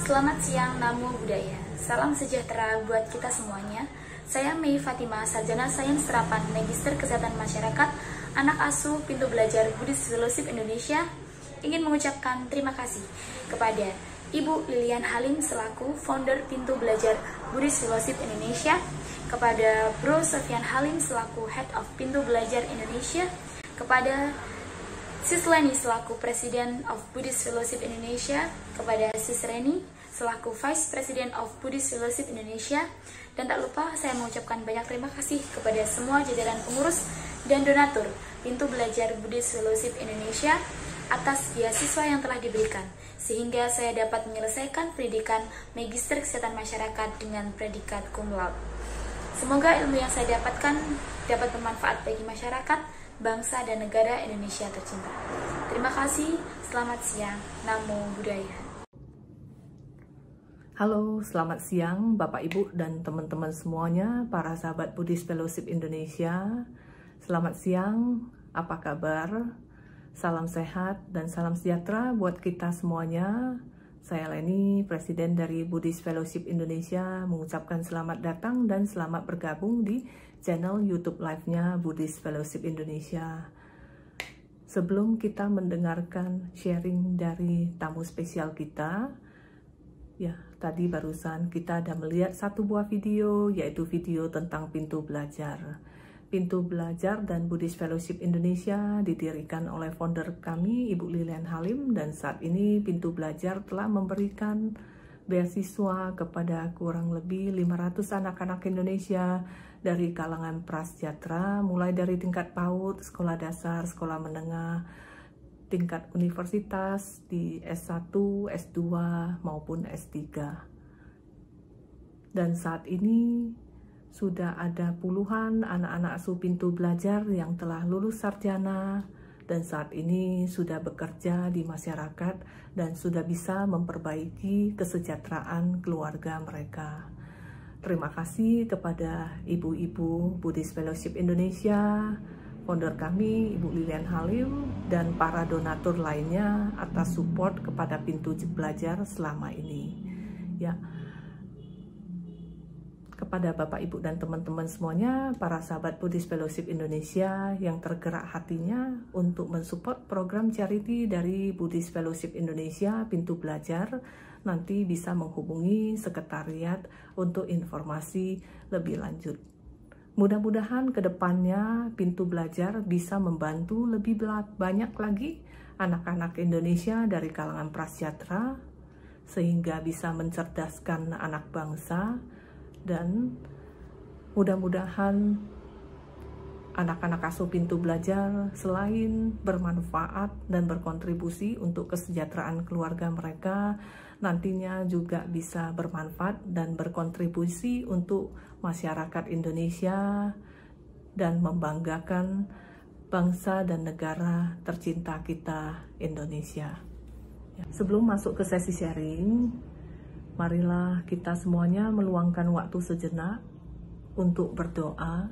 Selamat siang Namo Buddhaya. Salam sejahtera buat kita semuanya. Saya Mei Fatima, Sarjana Sains Terapan Magister Kesehatan Masyarakat, anak asuh Pintu Belajar Buddhist Fellowship Indonesia, ingin mengucapkan terima kasih kepada Ibu Lilian Halim selaku founder Pintu Belajar Buddhist Fellowship Indonesia, kepada Bro Sofian Halim selaku Head of Pintu Belajar Indonesia, kepada Sis Leni selaku President of Buddhist Fellowship Indonesia, kepada Sis Reni selaku Vice President of Buddhist Fellowship Indonesia, dan tak lupa saya mengucapkan banyak terima kasih kepada semua jajaran pengurus dan donatur Pintu Belajar Buddhist Fellowship Indonesia atas beasiswa yang telah diberikan, sehingga saya dapat menyelesaikan pendidikan Magister Kesehatan Masyarakat dengan predikat cum laude. Semoga ilmu yang saya dapatkan dapat bermanfaat bagi masyarakat, bangsa, dan negara Indonesia tercinta. Terima kasih, selamat siang, Namo Buddhaya. Halo, selamat siang Bapak Ibu dan teman-teman semuanya, para sahabat Buddhist Fellowship Indonesia. Selamat siang, apa kabar? Salam sehat dan salam sejahtera buat kita semuanya. Saya Leni, Presiden dari Buddhist Fellowship Indonesia, mengucapkan selamat datang dan selamat bergabung di channel YouTube Live-nya Buddhist Fellowship Indonesia. Sebelum kita mendengarkan sharing dari tamu spesial kita, ya, tadi barusan kita ada melihat satu buah video, yaitu video tentang Pintu Belajar. Pintu Belajar dan Buddhist Fellowship Indonesia didirikan oleh founder kami, Ibu Lilian Halim, dan saat ini Pintu Belajar telah memberikan beasiswa kepada kurang lebih 500 anak-anak Indonesia dari kalangan prasejahtera, mulai dari tingkat PAUD, sekolah dasar, sekolah menengah, tingkat universitas di S1, S2, maupun S3. Dan saat ini sudah ada puluhan anak-anak asuh Pintu Belajar yang telah lulus sarjana dan saat ini sudah bekerja di masyarakat dan sudah bisa memperbaiki kesejahteraan keluarga mereka. Terima kasih kepada ibu-ibu Buddhist Fellowship Indonesia, founder kami, Ibu Lilian Halim, dan para donatur lainnya atas support kepada Pintu Belajar selama ini. Ya, kepada Bapak, Ibu, dan teman-teman semuanya, para sahabat Buddhist Fellowship Indonesia yang tergerak hatinya untuk mensupport program charity dari Buddhist Fellowship Indonesia, Pintu Belajar, nanti bisa menghubungi sekretariat untuk informasi lebih lanjut. Mudah-mudahan ke depannya Pintu Belajar bisa membantu lebih banyak lagi anak-anak Indonesia dari kalangan prasejahtera, sehingga bisa mencerdaskan anak bangsa, dan mudah-mudahan anak-anak asuh Pintu Belajar selain bermanfaat dan berkontribusi untuk kesejahteraan keluarga mereka, nantinya juga bisa bermanfaat dan berkontribusi untuk masyarakat Indonesia dan membanggakan bangsa dan negara tercinta kita, Indonesia. Sebelum masuk ke sesi sharing, marilah kita semuanya meluangkan waktu sejenak untuk berdoa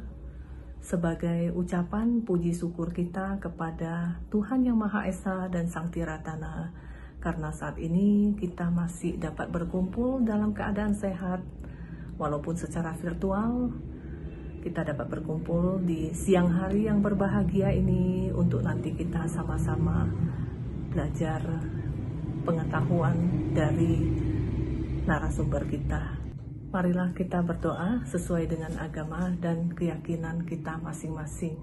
sebagai ucapan puji syukur kita kepada Tuhan Yang Maha Esa dan Sang Tiratana, karena saat ini kita masih dapat berkumpul dalam keadaan sehat, walaupun secara virtual. Kita dapat berkumpul di siang hari yang berbahagia ini untuk nanti kita sama-sama belajar pengetahuan dari narasumber kita. Marilah kita berdoa sesuai dengan agama dan keyakinan kita masing-masing.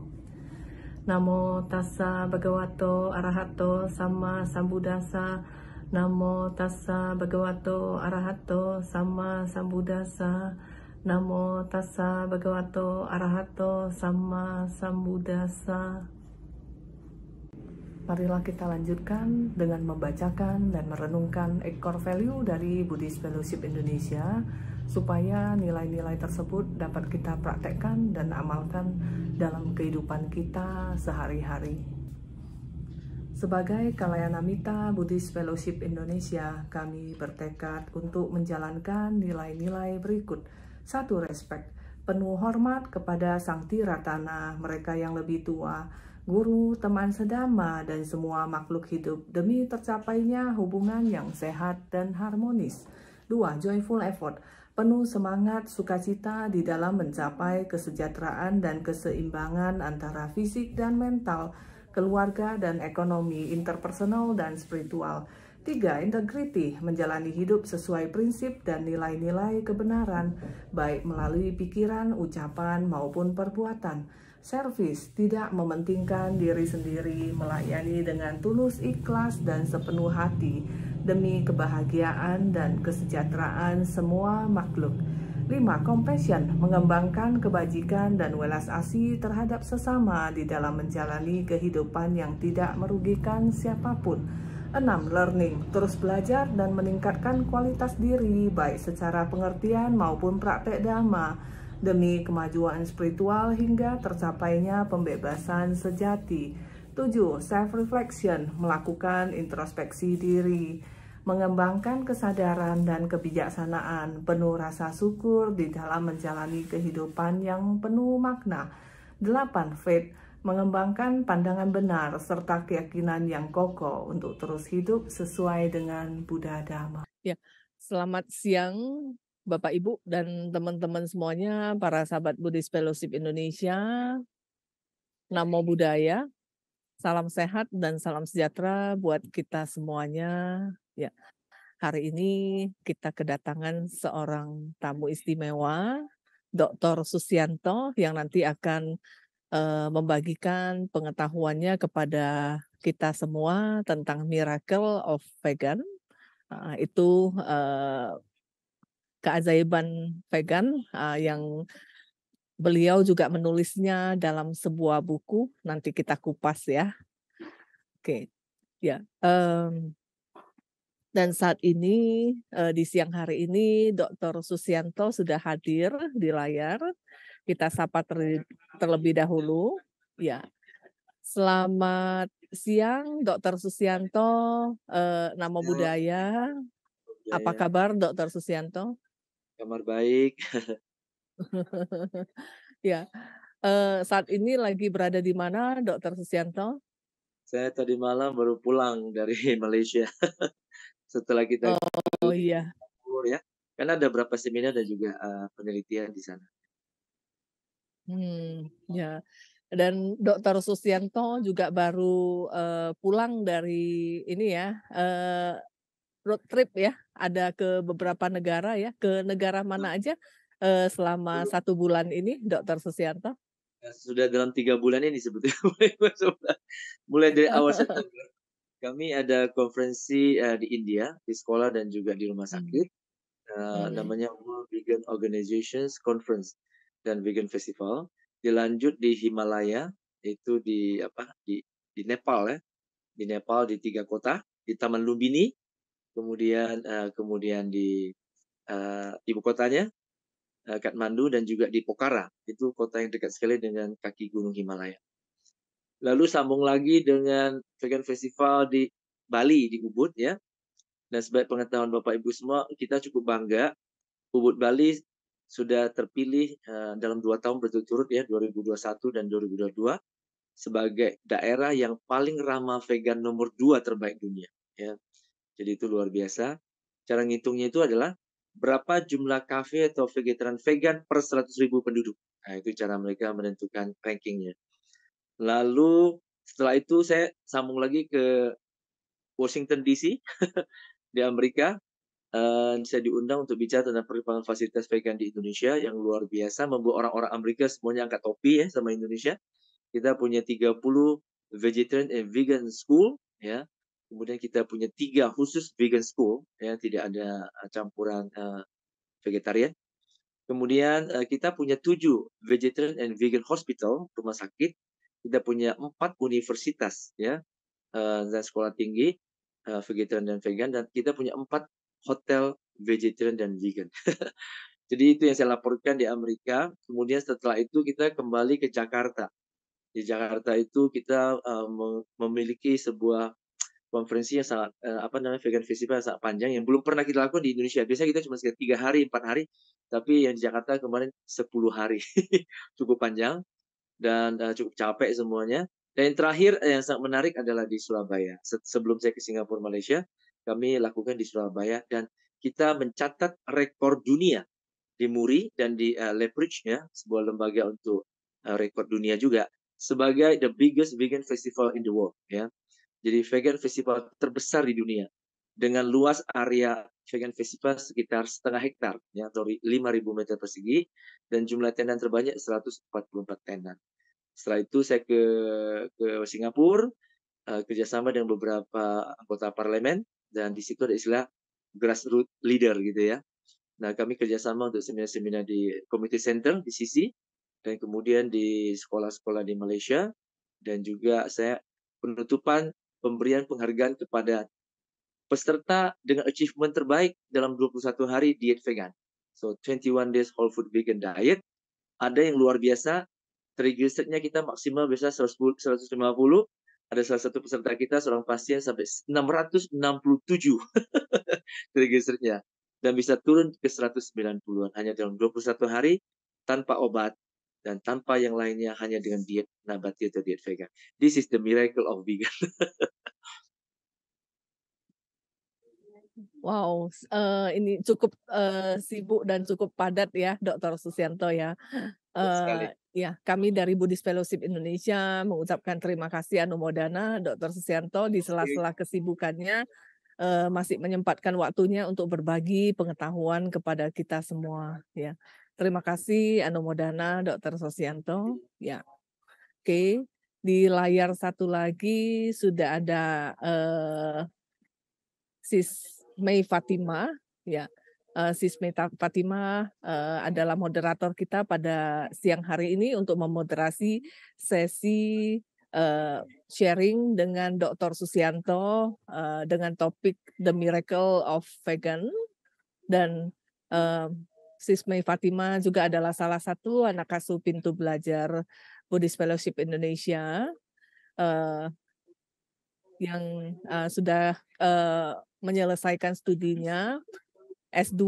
Namo tassa bhagavato arahato sama sambuddhassa. Namo tassa bhagavato arahato sama sambuddhassa. Namo tassa bhagavato arahato sama sambuddhassa. Marilah kita lanjutkan dengan membacakan dan merenungkan core value dari Buddhist Fellowship Indonesia, supaya nilai-nilai tersebut dapat kita praktekkan dan amalkan dalam kehidupan kita sehari-hari. Sebagai Kalayanamita Buddhist Fellowship Indonesia, kami bertekad untuk menjalankan nilai-nilai berikut. 1. Respek, penuh hormat kepada Sang Tiratana, mereka yang lebih tua, guru, teman sedama, dan semua makhluk hidup demi tercapainya hubungan yang sehat dan harmonis. 2. Joyful effort, penuh semangat, sukacita di dalam mencapai kesejahteraan dan keseimbangan antara fisik dan mental, keluarga dan ekonomi, interpersonal dan spiritual. 3. Integrity, menjalani hidup sesuai prinsip dan nilai-nilai kebenaran, baik melalui pikiran, ucapan, maupun perbuatan. Service, tidak mementingkan diri sendiri, melayani dengan tulus ikhlas dan sepenuh hati, demi kebahagiaan dan kesejahteraan semua makhluk. 5. Compassion, mengembangkan kebajikan dan welas asih terhadap sesama di dalam menjalani kehidupan yang tidak merugikan siapapun. 6. Learning, terus belajar dan meningkatkan kualitas diri, baik secara pengertian maupun praktek dhamma, demi kemajuan spiritual hingga tercapainya pembebasan sejati. 7. Self-reflection, melakukan introspeksi diri, mengembangkan kesadaran dan kebijaksanaan, penuh rasa syukur di dalam menjalani kehidupan yang penuh makna. 8. Faith, mengembangkan pandangan benar serta keyakinan yang kokoh untuk terus hidup sesuai dengan Buddha Dharma. Ya, selamat siang Bapak Ibu dan teman-teman semuanya, para sahabat Buddhist Fellowship Indonesia. Namo Buddhaya. Salam sehat dan salam sejahtera buat kita semuanya. Ya, hari ini kita kedatangan seorang tamu istimewa, Dr. Susianto, yang nanti akan membagikan pengetahuannya kepada kita semua tentang Miracle of Vegan. Itu keajaiban vegan yang beliau juga menulisnya dalam sebuah buku. Nanti kita kupas ya. Oke, ya. Dan saat ini di siang hari ini Dr. Susianto sudah hadir di layar. Kita sapa terlebih dahulu. Ya, selamat siang Dr. Susianto. Namo Buddhaya. Apa kabar Dr. Susianto? Kabar baik. Ya, saat ini lagi berada di mana Dr. Susianto? Saya tadi malam baru pulang dari Malaysia. Setelah kita iya. Ya, karena ada beberapa seminar dan juga penelitian di sana. Ya. Dan Dr. Susianto juga baru pulang dari ini ya, road trip ya, ada ke beberapa negara ya. Ke negara mana aja selama 1 bulan ini, Dr. Susianto? Sudah dalam 3 bulan ini sebetulnya. Mulai dari awal September, kami ada konferensi di India, di sekolah dan juga di rumah sakit. Namanya World Vegan Organizations Conference dan Vegan Festival. Dilanjut di Himalaya, itu di Nepal ya. Di Nepal di 3 kota, di Taman Lumbini, kemudian di ibu kotanya Kathmandu, dan juga di Pokhara. Itu kota yang dekat sekali dengan kaki gunung Himalaya. Lalu sambung lagi dengan Vegan Festival di Bali, di Ubud ya. Dan sebagai pengetahuan Bapak Ibu semua, kita cukup bangga Ubud Bali sudah terpilih dalam 2 tahun berturut-turut ya, 2021 dan 2022 sebagai daerah yang paling ramah vegan nomor 2 terbaik dunia ya. Jadi itu luar biasa. Cara ngitungnya itu adalah berapa jumlah kafe atau vegetarian vegan per 100.000 penduduk. Nah, itu cara mereka menentukan rankingnya. Lalu setelah itu saya sambung lagi ke Washington DC di Amerika. Saya diundang untuk bicara tentang perkembangan fasilitas vegan di Indonesia yang luar biasa, membuat orang-orang Amerika semuanya angkat topi ya sama Indonesia. Kita punya 30 vegetarian and vegan school ya. Kemudian kita punya 3 khusus vegan school ya, tidak ada campuran vegetarian. Kemudian kita punya 7 vegetarian and vegan hospital, rumah sakit. Kita punya 4 universitas ya, dan sekolah tinggi vegetarian dan vegan, dan kita punya 4 hotel vegetarian dan vegan. Jadi itu yang saya laporkan di Amerika. Kemudian setelah itu kita kembali ke Jakarta. Di Jakarta itu kita memiliki sebuah konferensi yang sangat vegan festival yang sangat panjang yang belum pernah kita lakukan di Indonesia. Biasanya kita cuma sekitar 3 hari, 4 hari, tapi yang di Jakarta kemarin 10 hari. Cukup panjang dan cukup capek semuanya. Dan yang terakhir yang sangat menarik adalah di Surabaya. Sebelum saya ke Singapura, Malaysia, kami lakukan di Surabaya, dan kita mencatat rekor dunia di Muri dan di Lethbridge, ya, sebuah lembaga untuk rekor dunia juga, sebagai the biggest vegan festival in the world, ya. Jadi vegan festival terbesar di dunia dengan luas area vegan festival sekitar 0,5 hektar, ya, atau 5.000 meter persegi, dan jumlah tenda terbanyak 144 tenda. Setelah itu saya ke Singapura, kerjasama dengan beberapa anggota parlemen, dan di situ ada istilah grassroots leader gitu, ya. Nah, kami kerjasama untuk seminar-seminar di community center di Sisi, dan kemudian di sekolah-sekolah di Malaysia, dan juga saya penutupan pemberian penghargaan kepada peserta dengan achievement terbaik dalam 21 hari diet vegan. So, 21 days whole food vegan diet. Ada yang luar biasa, triglyceridnya kita maksimal bisa 150. Ada salah satu peserta kita, seorang pasien, sampai 667 triglyceridnya. Dan bisa turun ke 190-an hanya dalam 21 hari tanpa obat dan tanpa yang lainnya, hanya dengan diet nabati atau diet vegan. This is the miracle of vegan. Wow, ini cukup sibuk dan cukup padat ya, Dr. Susianto ya. Sekali. Ya, kami dari Buddhist Fellowship Indonesia mengucapkan terima kasih Anumodana Dr. Susianto di sela-sela kesibukannya masih menyempatkan waktunya untuk berbagi pengetahuan kepada kita semua. Ya, terima kasih Anumodana Dr. Susianto. Ya, oke. Di layar satu lagi sudah ada Sis Mei Fatima, ya. Sis Mei Fatima adalah moderator kita pada siang hari ini untuk memoderasi sesi sharing dengan Dr. Susianto dengan topik The Miracle of Vegan, dan Sis Mei Fatima juga adalah salah satu anak asuh Pintu Belajar Buddhist Fellowship Indonesia yang sudah menyelesaikan studinya S2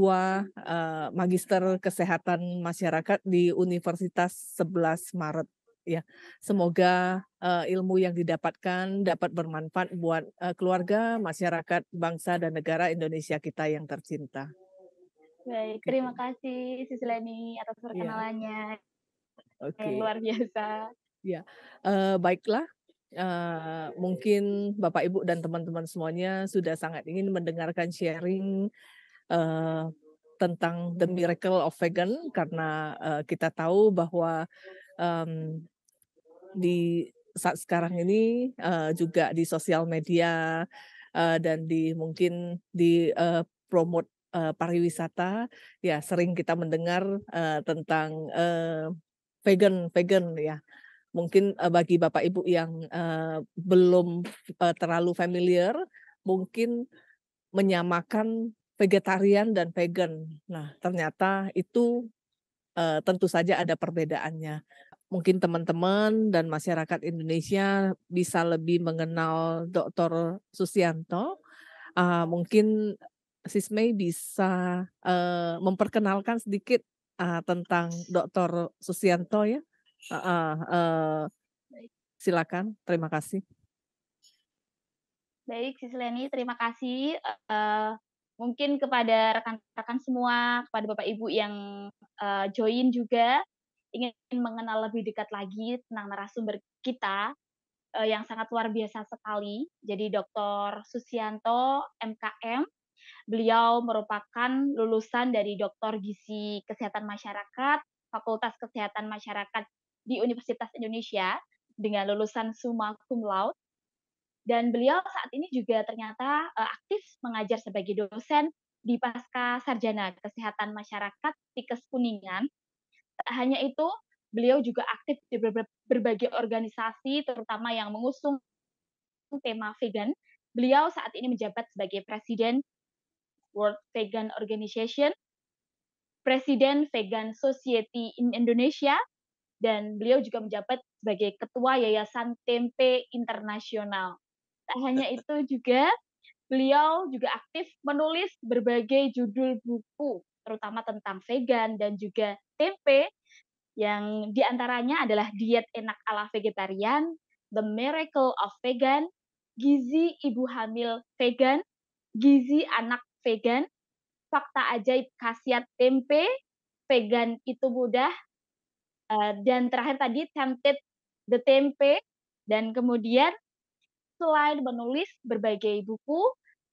Magister Kesehatan Masyarakat di Universitas 11 Maret. Ya, semoga ilmu yang didapatkan dapat bermanfaat buat keluarga, masyarakat, bangsa, dan negara Indonesia kita yang tercinta. Baik, terima kasih Sisleni atas perkenalannya. Yang luar biasa. Ya, baiklah. Mungkin Bapak Ibu dan teman-teman semuanya sudah sangat ingin mendengarkan sharing tentang The Miracle of Vegan, karena kita tahu bahwa di saat sekarang ini juga di sosial media dan mungkin di promote pariwisata, ya sering kita mendengar tentang vegan ya. Mungkin bagi Bapak Ibu yang belum terlalu familiar, mungkin menyamakan vegetarian dan vegan. Nah, ternyata itu tentu saja ada perbedaannya. Mungkin teman-teman dan masyarakat Indonesia bisa lebih mengenal Dr. Susianto. Mungkin Sis Mei bisa memperkenalkan sedikit tentang Dr. Susianto ya. Silakan, terima kasih. Baik, Sisleni, terima kasih. Mungkin kepada rekan-rekan semua, kepada Bapak Ibu yang join juga, ingin mengenal lebih dekat lagi tentang narasumber kita yang sangat luar biasa sekali. Jadi Dr. Susianto, MKM, beliau merupakan lulusan dari Dr. Gizi Kesehatan Masyarakat, Fakultas Kesehatan Masyarakat di Universitas Indonesia, dengan lulusan summa cum laude. Dan beliau saat ini juga ternyata aktif mengajar sebagai dosen di Pasca Sarjana Kesehatan Masyarakat Tikes Kuningan. Tak hanya itu, beliau juga aktif di berbagai organisasi, terutama yang mengusung tema vegan. Beliau saat ini menjabat sebagai Presiden World Vegan Organization, Presiden Vegan Society in Indonesia, dan beliau juga menjabat sebagai Ketua Yayasan Tempe Internasional. Tak hanya itu juga, beliau juga aktif menulis berbagai judul buku, terutama tentang vegan dan juga tempe, yang diantaranya adalah Diet Enak ala Vegetarian, The Miracle of Vegan, Gizi Ibu Hamil Vegan, Gizi Anak Vegan, fakta ajaib khasiat tempe, vegan itu mudah, dan terakhir tadi tempted the tempe, dan kemudian selain menulis berbagai buku,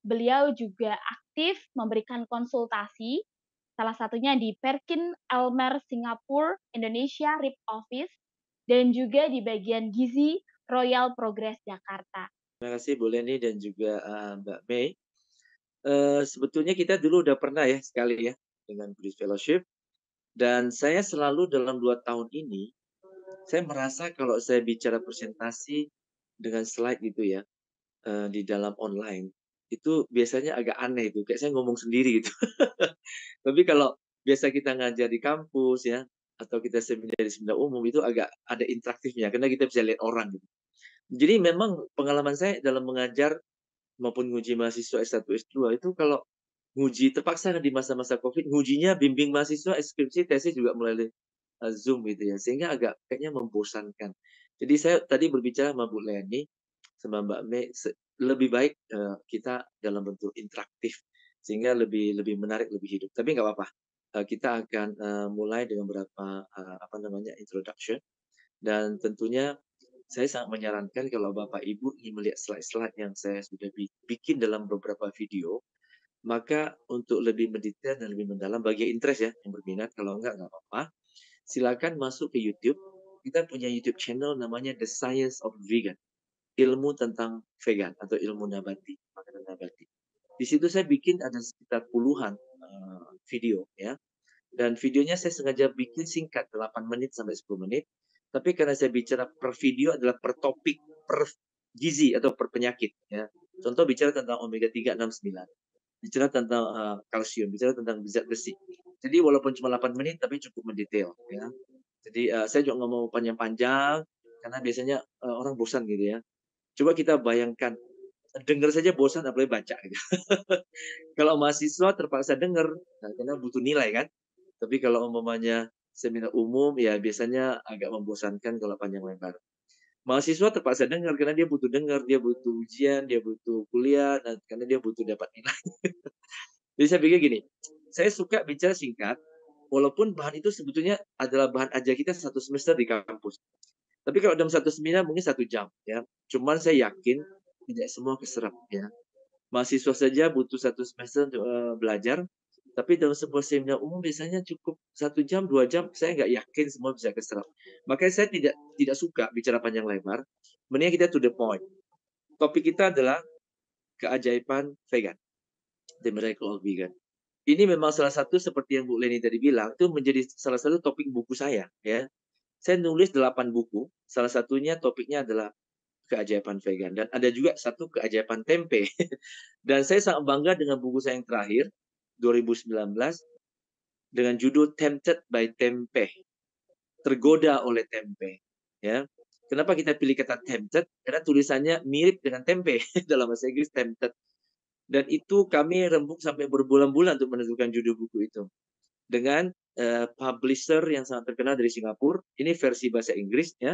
beliau juga aktif memberikan konsultasi, salah satunya di Perkin Elmer Singapura, Indonesia RIP Office, dan juga di bagian gizi Royal Progress Jakarta. Terima kasih Bu Leni dan juga Mbak Mei. Sebetulnya kita dulu udah pernah ya sekali ya dengan Buddhist Fellowship, dan saya selalu dalam 2 tahun ini, saya merasa kalau saya bicara presentasi dengan slide gitu ya, di dalam online, itu biasanya agak aneh itu, kayak saya ngomong sendiri gitu. Tapi kalau biasa kita ngajar di kampus ya, atau kita seminar di seminar umum itu agak ada interaktifnya, karena kita bisa lihat orang gitu. Jadi memang pengalaman saya dalam mengajar maupun nguji mahasiswa S1, S2 itu kalau nguji terpaksa di masa-masa Covid, ngujinya bimbing mahasiswa, skripsi, tesis juga melalui Zoom gitu ya, sehingga agak kayaknya membosankan. Jadi saya tadi berbicara sama Bu Leni, sama Mbak Mei, lebih baik kita dalam bentuk interaktif, sehingga lebih lebih menarik, lebih hidup. Tapi nggak apa-apa, kita akan mulai dengan beberapa introduction, dan tentunya saya sangat menyarankan kalau Bapak Ibu ingin melihat slide-slide yang saya sudah bikin dalam beberapa video, maka untuk lebih mendetail dan lebih mendalam bagi yang interest ya, yang berminat, kalau enggak apa-apa. Silakan masuk ke YouTube. Kita punya YouTube channel namanya The Science of Vegan. Ilmu tentang vegan atau ilmu nabati, makanan nabati. Di situ saya bikin ada sekitar puluhan video ya. Dan videonya saya sengaja bikin singkat, 8 menit sampai 10 menit. Tapi karena saya bicara per video adalah per topik, per gizi atau per penyakit ya. Contoh bicara tentang omega 3, 6, 9. Bicara tentang kalsium, bicara tentang zat besi. Jadi walaupun cuma 8 menit tapi cukup mendetail ya. Jadi saya juga nggak mau panjang-panjang karena biasanya orang bosan gitu ya. Coba kita bayangkan, dengar saja bosan apalagi baca gitu. Kalau mahasiswa terpaksa dengar, karena butuh nilai kan. Tapi kalau umpamanya seminar umum ya biasanya agak membosankan kalau panjang lebar. Mahasiswa terpaksa dengar karena dia butuh dengar, dia butuh ujian, dia butuh kuliah, dan karena dia butuh dapat nilai. Jadi saya pikir gini, saya suka bicara singkat, walaupun bahan itu sebetulnya adalah bahan ajar kita 1 semester di kampus. Tapi kalau dalam 1 seminar mungkin 1 jam ya. Cuman saya yakin tidak semua keserap ya. Mahasiswa saja butuh 1 semester untuk belajar, tapi dalam sebuah seminar umum biasanya cukup 1 jam, 2 jam, saya nggak yakin semua bisa keserap. Makanya saya tidak suka bicara panjang lebar, mendingan kita to the point. Topik kita adalah keajaiban vegan, The Miracle of Vegan. Ini memang salah satu seperti yang Bu Leni tadi bilang, itu menjadi salah satu topik buku saya ya. Saya nulis 8 buku, salah satunya topiknya adalah keajaiban vegan, dan ada juga satu keajaiban tempe. Dan saya sangat bangga dengan buku saya yang terakhir 2019 dengan judul Tempted by Tempe, tergoda oleh tempe ya. Kenapa kita pilih kata tempted? Karena tulisannya mirip dengan tempe dalam bahasa Inggris tempted. Dan itu kami rembuk sampai berbulan-bulan untuk menentukan judul buku itu. Dengan publisher yang sangat terkenal dari Singapura. Ini versi bahasa Inggris ya.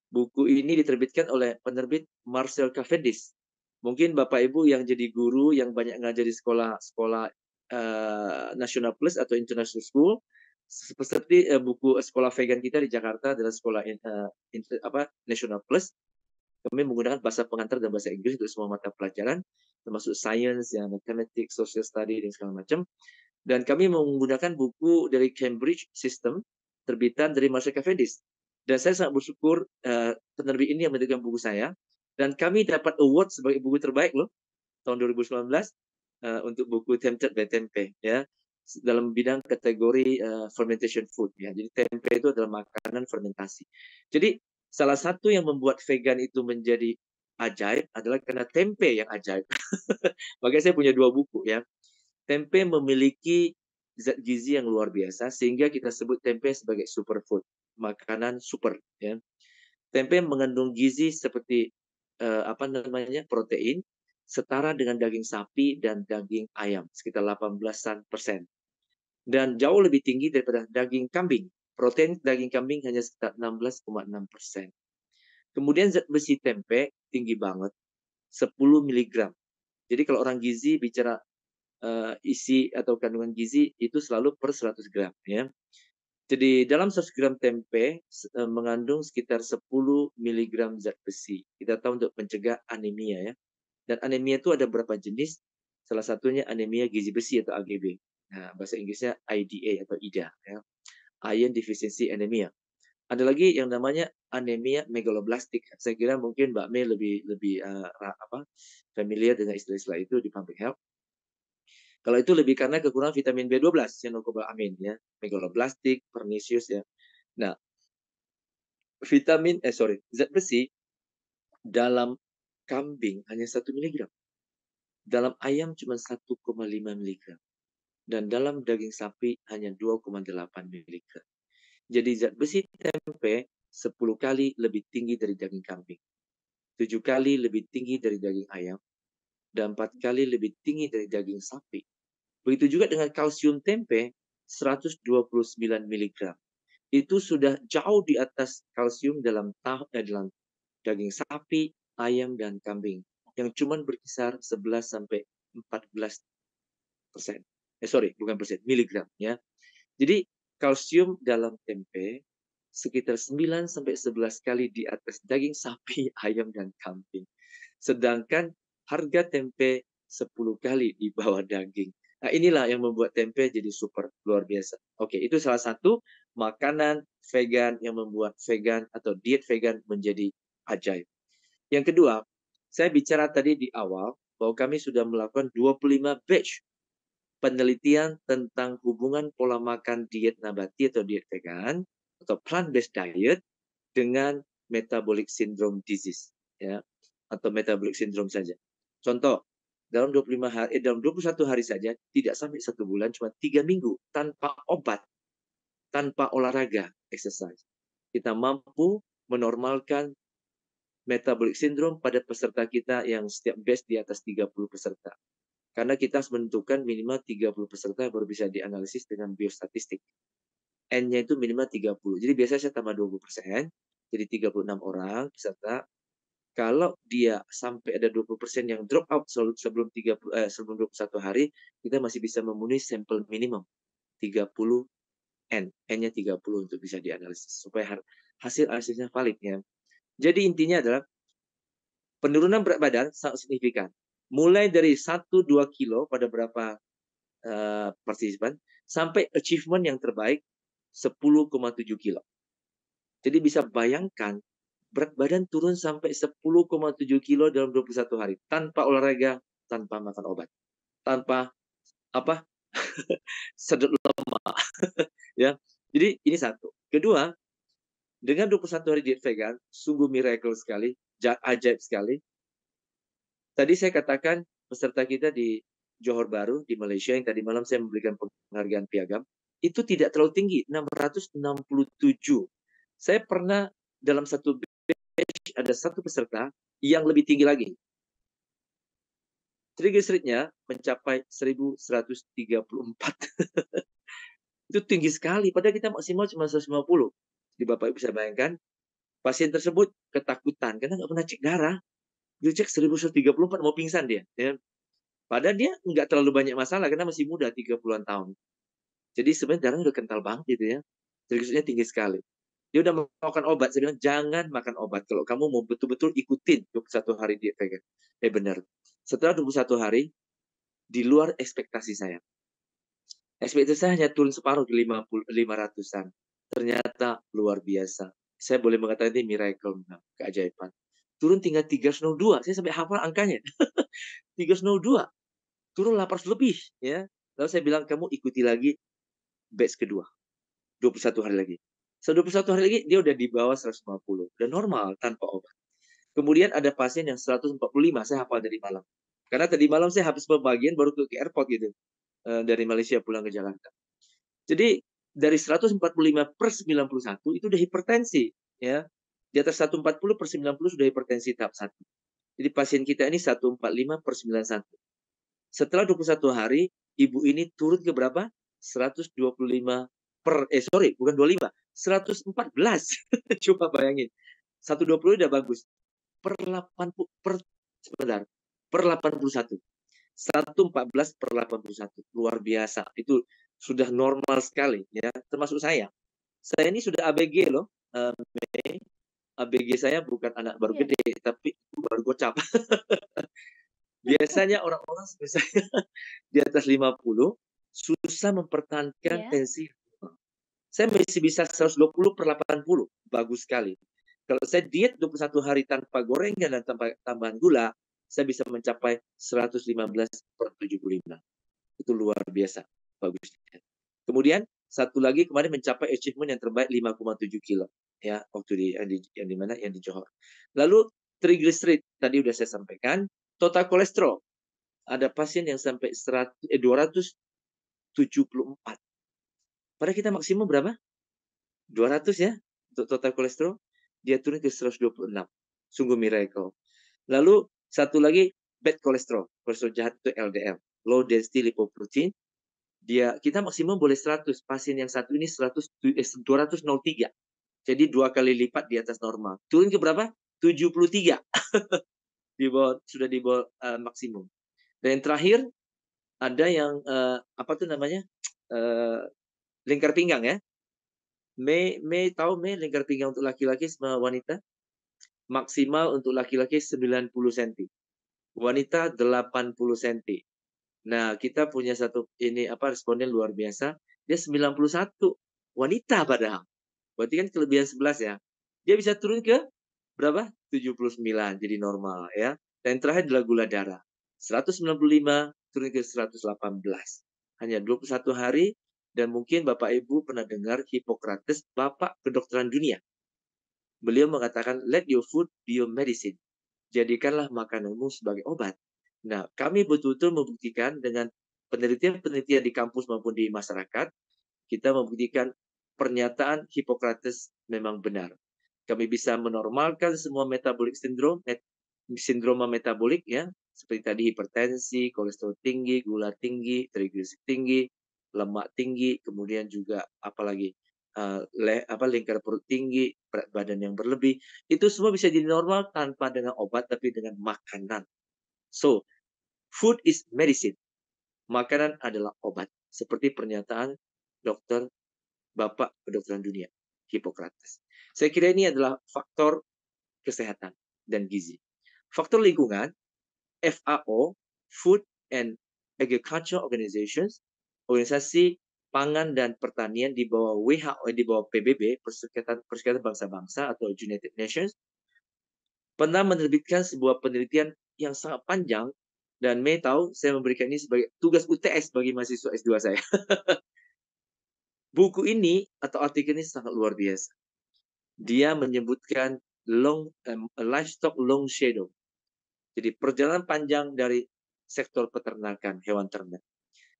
Buku ini diterbitkan oleh penerbit Marcel Cavendish. Mungkin Bapak Ibu yang jadi guru, yang banyak ngajar di sekolah-sekolah National Plus atau International School, seperti buku sekolah vegan kita di Jakarta adalah sekolah National Plus. Kami menggunakan bahasa pengantar dan bahasa Inggris untuk semua mata pelajaran, termasuk science, ya, mathematics, social study, dan segala macam. Dan kami menggunakan buku dari Cambridge System, terbitan dari Marcel Cavendish. Dan saya sangat bersyukur penerbit ini yang menerbitkan buku saya. Dan kami dapat award sebagai buku terbaik loh, tahun 2019, untuk buku Tempted by Tempe, ya, dalam bidang kategori fermentation food. Ya. Jadi tempe itu adalah makanan fermentasi. Jadi salah satu yang membuat vegan itu menjadi ajaib adalah karena tempe yang ajaib. Makanya saya punya 2 buku ya. Tempe memiliki zat gizi yang luar biasa sehingga kita sebut tempe sebagai superfood, makanan super ya. Tempe mengandung gizi seperti protein setara dengan daging sapi dan daging ayam sekitar 18%. Dan jauh lebih tinggi daripada daging kambing. Protein daging kambing hanya sekitar 16,6%. Kemudian zat besi tempe tinggi banget, 10 mg. Jadi kalau orang gizi bicara isi atau kandungan gizi itu selalu per 100 gram ya. Jadi dalam 100 gram tempe mengandung sekitar 10 mg zat besi. Kita tahu untuk mencegah anemia ya. Dan anemia itu ada beberapa jenis. Salah satunya anemia gizi besi atau AGB. Nah, bahasa Inggrisnya IDA atau IDA ya. Iron Deficiency Anemia. Ada lagi yang namanya anemia megaloblastik. Saya kira mungkin Mbak Mei lebih familiar dengan istilah-istilah itu di public health. Kalau itu lebih karena kekurangan vitamin B12, cyanocobalamin ya, megaloblastik, pernicious ya. Nah, zat besi dalam kambing hanya 1 mg. Dalam ayam cuma 1,5 mg. Dan dalam daging sapi hanya 2,8 mg. Jadi zat besi tempe 10 kali lebih tinggi dari daging kambing. 7 kali lebih tinggi dari daging ayam. Dan 4 kali lebih tinggi dari daging sapi. Begitu juga dengan kalsium tempe 129 mg. Itu sudah jauh di atas kalsium dalam daging sapi, ayam, dan kambing yang cuma berkisar 11 sampai 14%. Miligram ya. Jadi kalsium dalam tempe sekitar 9 sampai 11 kali di atas daging sapi, ayam, dan kambing. Sedangkan harga tempe 10 kali di bawah daging. Nah, inilah yang membuat tempe jadi super luar biasa. Oke, itu salah satu makanan vegan yang membuat vegan atau diet vegan menjadi ajaib. Yang kedua, saya bicara tadi di awal bahwa kami sudah melakukan 25 batch penelitian tentang hubungan pola makan diet nabati atau diet vegan atau plant-based diet dengan metabolic syndrome disease ya, atau metabolic syndrome saja. Contoh, dalam 21 hari saja, tidak sampai 1 bulan, cuma 3 minggu tanpa obat, tanpa olahraga, exercise. Kita mampu menormalkan metabolic syndrome pada peserta kita yang setiap batch di atas 30 peserta. Karena kita harus menentukan minimal 30 peserta baru bisa dianalisis dengan biostatistik. N-nya itu minimal 30. Jadi biasanya saya tambah 20%, jadi 36 orang peserta. Kalau dia sampai ada 20% yang drop out sebelum 21 hari, kita masih bisa memenuhi sampel minimum 30 N. N-nya 30 untuk bisa dianalisis supaya hasilnya valid ya. Jadi intinya adalah penurunan berat badan sangat signifikan. Mulai dari 1-2 kilo pada beberapa partisipan sampai achievement yang terbaik 10,7 kilo. Jadi bisa bayangkan berat badan turun sampai 10,7 kilo dalam 21 hari tanpa olahraga, tanpa makan obat, tanpa sedot lemak ya. Jadi ini satu. Kedua, dengan 21 hari diet vegan sungguh miracle sekali, ajaib sekali. Tadi saya katakan peserta kita di Johor Bahru di Malaysia yang tadi malam saya memberikan penghargaan piagam itu tidak terlalu tinggi, 667. Saya pernah dalam satu batch ada satu peserta yang lebih tinggi lagi. Triglyceridnya mencapai 1134. Itu tinggi sekali, padahal kita maksimal cuma 150. Jadi Bapak Ibu bisa bayangkan, pasien tersebut ketakutan karena nggak pernah cek darah. Dia cek 1134 mau pingsan dia. Ya. Padahal dia nggak terlalu banyak masalah karena masih muda, 30-an tahun. Jadi sebenarnya darahnya udah kental banget gitu ya. Triglyceridnya tinggi sekali. Dia udah makan obat. Saya bilang, jangan makan obat. Kalau kamu mau betul-betul ikutin 21 hari diet vegan. Benar. Setelah 21 hari, di luar ekspektasi saya. Ekspektasi saya hanya turun separuh di 500-an. Ternyata luar biasa. Saya boleh mengatakan ini miracle, keajaiban. Turun tinggal 302. Saya sampai hafal angkanya. 302. Turun 800 lebih. Ya. Lalu saya bilang, kamu ikuti lagi batch kedua. 21 hari lagi. Setelah 21 hari lagi, dia udah di bawah 150. Udah normal, tanpa obat. Kemudian ada pasien yang 145, saya hafal dari malam. Karena tadi malam saya habis pembagian, baru ke airport gitu. Dari Malaysia pulang ke Jakarta. Jadi, dari 145/91, itu udah hipertensi. Ya. Di atas 140/90 sudah hipertensi tahap 1. Jadi, pasien kita ini 145/91. Setelah 21 hari, ibu ini turun ke berapa? 125 bukan 25, 114. Coba bayangin. 120 udah bagus. Per 81. 114/81, luar biasa. Itu sudah normal sekali ya, termasuk saya. Saya ini sudah ABG loh, Mei. ABG saya bukan anak baru Iya, gede, tapi baru gocap. Biasanya orang-orang seperti saya di atas 50 susah mempertahankan iya, tensi. Saya masih bisa 120/80, bagus sekali. Kalau saya diet 21 hari tanpa gorengan dan tanpa tambahan gula, saya bisa mencapai 115/75. Itu luar biasa bagusnya. Kemudian satu lagi kemarin mencapai achievement yang terbaik 5,7 kilo ya waktu yang di mana yang di Johor. Lalu triglyceride tadi udah saya sampaikan, total kolesterol ada pasien yang sampai 274. Padahal kita maksimum berapa? 200 ya untuk total kolesterol, dia turun ke 126. Sungguh miracle. Lalu satu lagi bad kolesterol, kolesterol jahat itu LDL, low density lipoprotein. Kita maksimum boleh 100. Pasien yang satu ini 203. Jadi 2 kali lipat di atas normal. Turun ke berapa? 73. Sudah di bawah maksimum. Dan yang terakhir ada yang apa tuh namanya? Lingkar pinggang ya. Tahu lingkar pinggang untuk laki-laki sama wanita? Maksimal untuk laki-laki 90 cm. Wanita 80 cm. Nah, kita punya satu ini responden luar biasa. Dia 91. Wanita padahal. Berarti kan kelebihan 11 ya. Dia bisa turun ke berapa? 79 jadi normal ya. Dan yang terakhir adalah gula darah. 195 turun ke 118. Hanya 21 hari dan mungkin Bapak Ibu pernah dengar Hippocrates, bapak kedokteran dunia. Beliau mengatakan, let your food be your medicine. Jadikanlah makananmu sebagai obat. Nah, kami betul-betul membuktikan dengan penelitian-penelitian di kampus maupun di masyarakat, kita membuktikan pernyataan Hippocrates memang benar. Kami bisa menormalkan semua metabolic syndrome, sindroma metabolik ya, seperti tadi hipertensi, kolesterol tinggi, gula tinggi, trigliserid tinggi, lemak tinggi, kemudian juga apalagi lingkar perut tinggi, berat badan yang berlebih, itu semua bisa jadi normal tanpa dengan obat tapi dengan makanan. So, food is medicine. Makanan adalah obat. Seperti pernyataan dokter Bapak Kedokteran Dunia, Hippocrates. Saya kira ini adalah faktor kesehatan dan gizi. Faktor lingkungan, FAO, Food and Agriculture Organizations, organisasi pangan dan pertanian di bawah WHO, di bawah PBB, Perserikatan Bangsa-Bangsa atau United Nations, pernah menerbitkan sebuah penelitian yang sangat panjang, dan Mei tahu saya memberikan ini sebagai tugas UTS bagi mahasiswa S2 saya. Buku ini atau artikel ini sangat luar biasa. Dia menyebutkan livestock long shadow. Jadi perjalanan panjang dari sektor peternakan hewan ternak.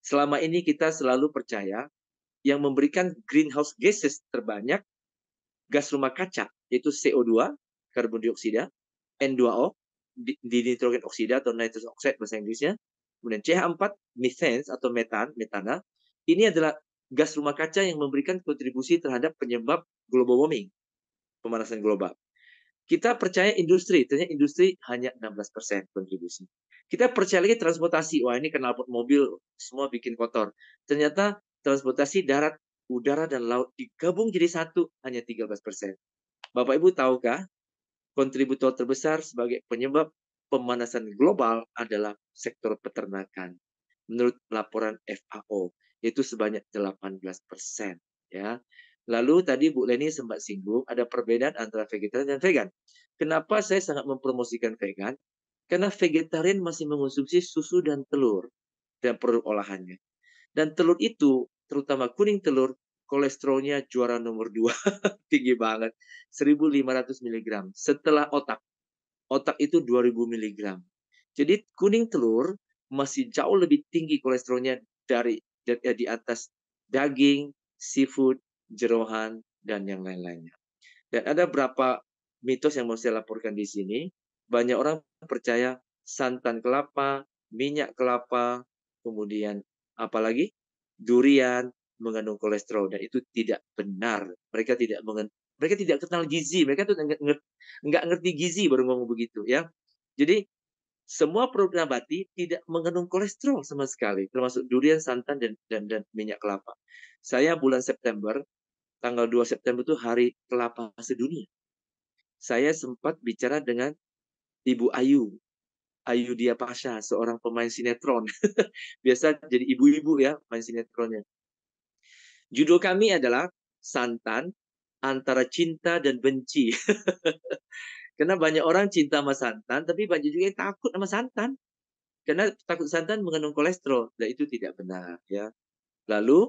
Selama ini kita selalu percaya yang memberikan greenhouse gases terbanyak gas rumah kaca, yaitu CO2, karbon dioksida, N2O, di nitrogen oksida atau nitrogen oxide bahasa Inggrisnya, kemudian CH4, methane atau metana. Ini adalah gas rumah kaca yang memberikan kontribusi terhadap penyebab global warming, pemanasan global. Kita percaya industri, ternyata industri hanya 16% kontribusi. Kita percaya lagi transportasi, wah ini knalpot mobil semua bikin kotor. Ternyata transportasi darat, udara, dan laut digabung jadi satu, hanya 13%. Bapak Ibu tahukah, kontributor terbesar sebagai penyebab pemanasan global adalah sektor peternakan. Menurut laporan FAO, yaitu sebanyak 18%. Ya. Lalu tadi Bu Leni sempat singgung, ada perbedaan antara vegetarian dan vegan. Kenapa saya sangat mempromosikan vegan? Karena vegetarian masih mengonsumsi susu dan telur dan produk olahannya. Dan telur itu, terutama kuning telur, kolesterolnya juara nomor 2. Tinggi banget. 1.500 mg. Setelah otak. Otak itu 2.000 mg. Jadi kuning telur masih jauh lebih tinggi kolesterolnya dari di atas daging, seafood, jeroan, dan yang lain-lainnya. Dan ada beberapa mitos yang mau saya laporkan di sini. Banyak orang percaya santan kelapa, minyak kelapa, kemudian apalagi durian mengandung kolesterol, dan itu tidak benar. Mereka tidak kenal gizi, mereka tuh nggak ngerti gizi baru ngomong begitu ya. Jadi Semua produk nabati tidak mengandung kolesterol sama sekali, termasuk durian, santan, dan minyak kelapa. Saya bulan September, tanggal 2 September itu Hari Kelapa Sedunia. Saya sempat bicara dengan Ibu Ayu, Ayu Dia Pasha, seorang pemain sinetron. Biasa jadi ibu-ibu ya, main sinetronnya. Judul kami adalah Santan Antara Cinta dan Benci. Karena banyak orang cinta sama santan, tapi banyak juga yang takut sama santan. Karena takut santan mengandung kolesterol, dan itu tidak benar ya. Lalu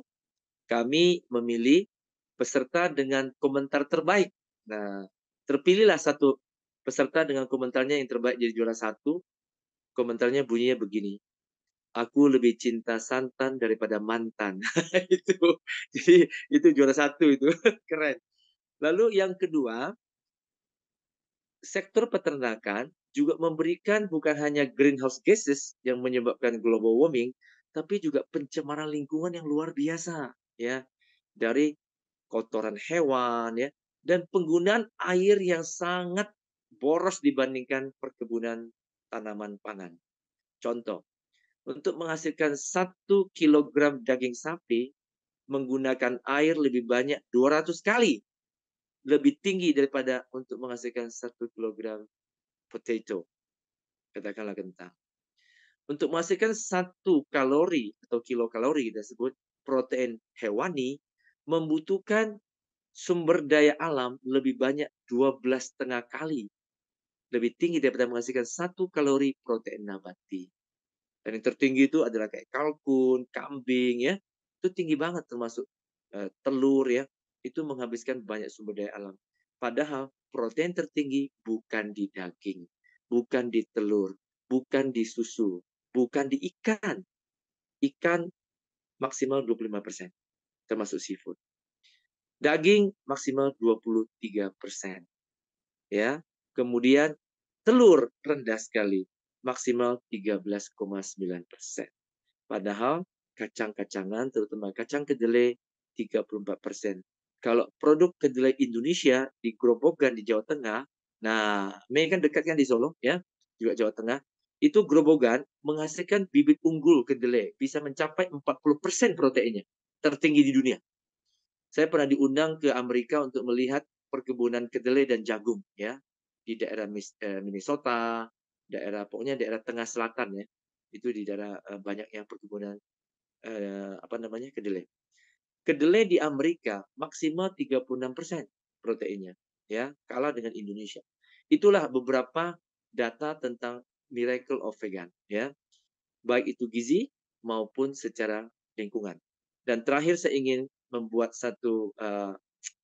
kami memilih peserta dengan komentar terbaik. Nah, terpilihlah satu peserta dengan komentarnya yang terbaik jadi juara satu. Komentarnya bunyinya begini: aku lebih cinta santan daripada mantan. Itu. Jadi itu juara satu itu. Keren. Lalu yang kedua, sektor peternakan juga memberikan bukan hanya greenhouse gases yang menyebabkan global warming, tapi juga pencemaran lingkungan yang luar biasa ya, dari kotoran hewan ya, dan penggunaan air yang sangat boros dibandingkan perkebunan tanaman pangan. Contoh, untuk menghasilkan 1 kilogram daging sapi menggunakan air lebih banyak 200 kali lebih tinggi daripada untuk menghasilkan 1 kilogram potato, katakanlah kentang. Untuk menghasilkan 1 kalori atau kilokalori kita sebut protein hewani membutuhkan sumber daya alam lebih banyak 12,5 kali lebih tinggi daripada menghasilkan 1 kalori protein nabati. Dan yang tertinggi itu adalah kayak kalkun, kambing ya. Itu tinggi banget termasuk telur ya. Itu menghabiskan banyak sumber daya alam. Padahal protein tertinggi bukan di daging, bukan di telur, bukan di susu, bukan di ikan. Ikan maksimal 25%, termasuk seafood. Daging maksimal 23%. Ya. Kemudian telur rendah sekali, maksimal 13,9%. Padahal kacang-kacangan, terutama kacang kedelai, 34%. Kalau produk kedelai Indonesia di Grobogan di Jawa Tengah, nah, Mei kan dekat kan di Solo ya, juga Jawa Tengah, itu Grobogan menghasilkan bibit unggul kedelai bisa mencapai 40% proteinnya, tertinggi di dunia. Saya pernah diundang ke Amerika untuk melihat perkebunan kedelai dan jagung ya, di daerah Minnesota, pokoknya daerah tengah selatan ya. Itu di daerah banyak yang perkebunan kedelai. Kedelai di Amerika maksimal 36% proteinnya ya, kalah dengan Indonesia. Itulah beberapa data tentang miracle of vegan ya. Baik itu gizi maupun secara lingkungan. Dan terakhir saya ingin membuat satu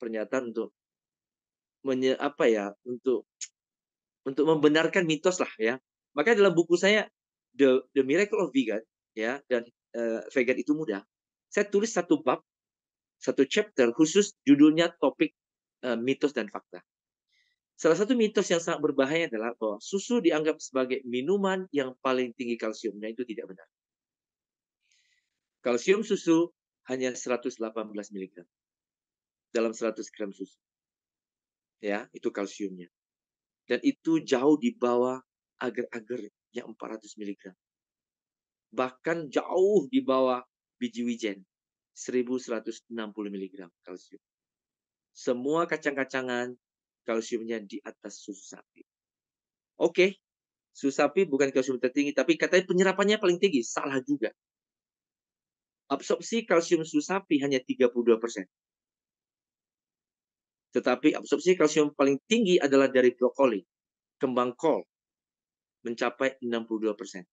pernyataan untuk untuk membenarkan mitos lah ya. Maka dalam buku saya The Miracle of Vegan ya, dan vegan itu mudah. Saya tulis satu bab, satu chapter khusus judulnya topik mitos dan fakta. Salah satu mitos yang sangat berbahaya adalah bahwa susu dianggap sebagai minuman yang paling tinggi kalsiumnya. Itu tidak benar. Kalsium susu hanya 118 mg dalam 100 gram susu. Ya, itu kalsiumnya. Dan itu jauh di bawah agar-agar yang 400 mg. Bahkan jauh di bawah biji wijen, 1160 mg kalsium. Semua kacang-kacangan kalsiumnya di atas susu sapi. Oke, susu sapi bukan kalsium tertinggi, tapi katanya penyerapannya paling tinggi. Salah juga. Absorpsi kalsium susu sapi hanya 32%. Tetapi absorpsi kalsium paling tinggi adalah dari brokoli, kembang kol, mencapai 62%.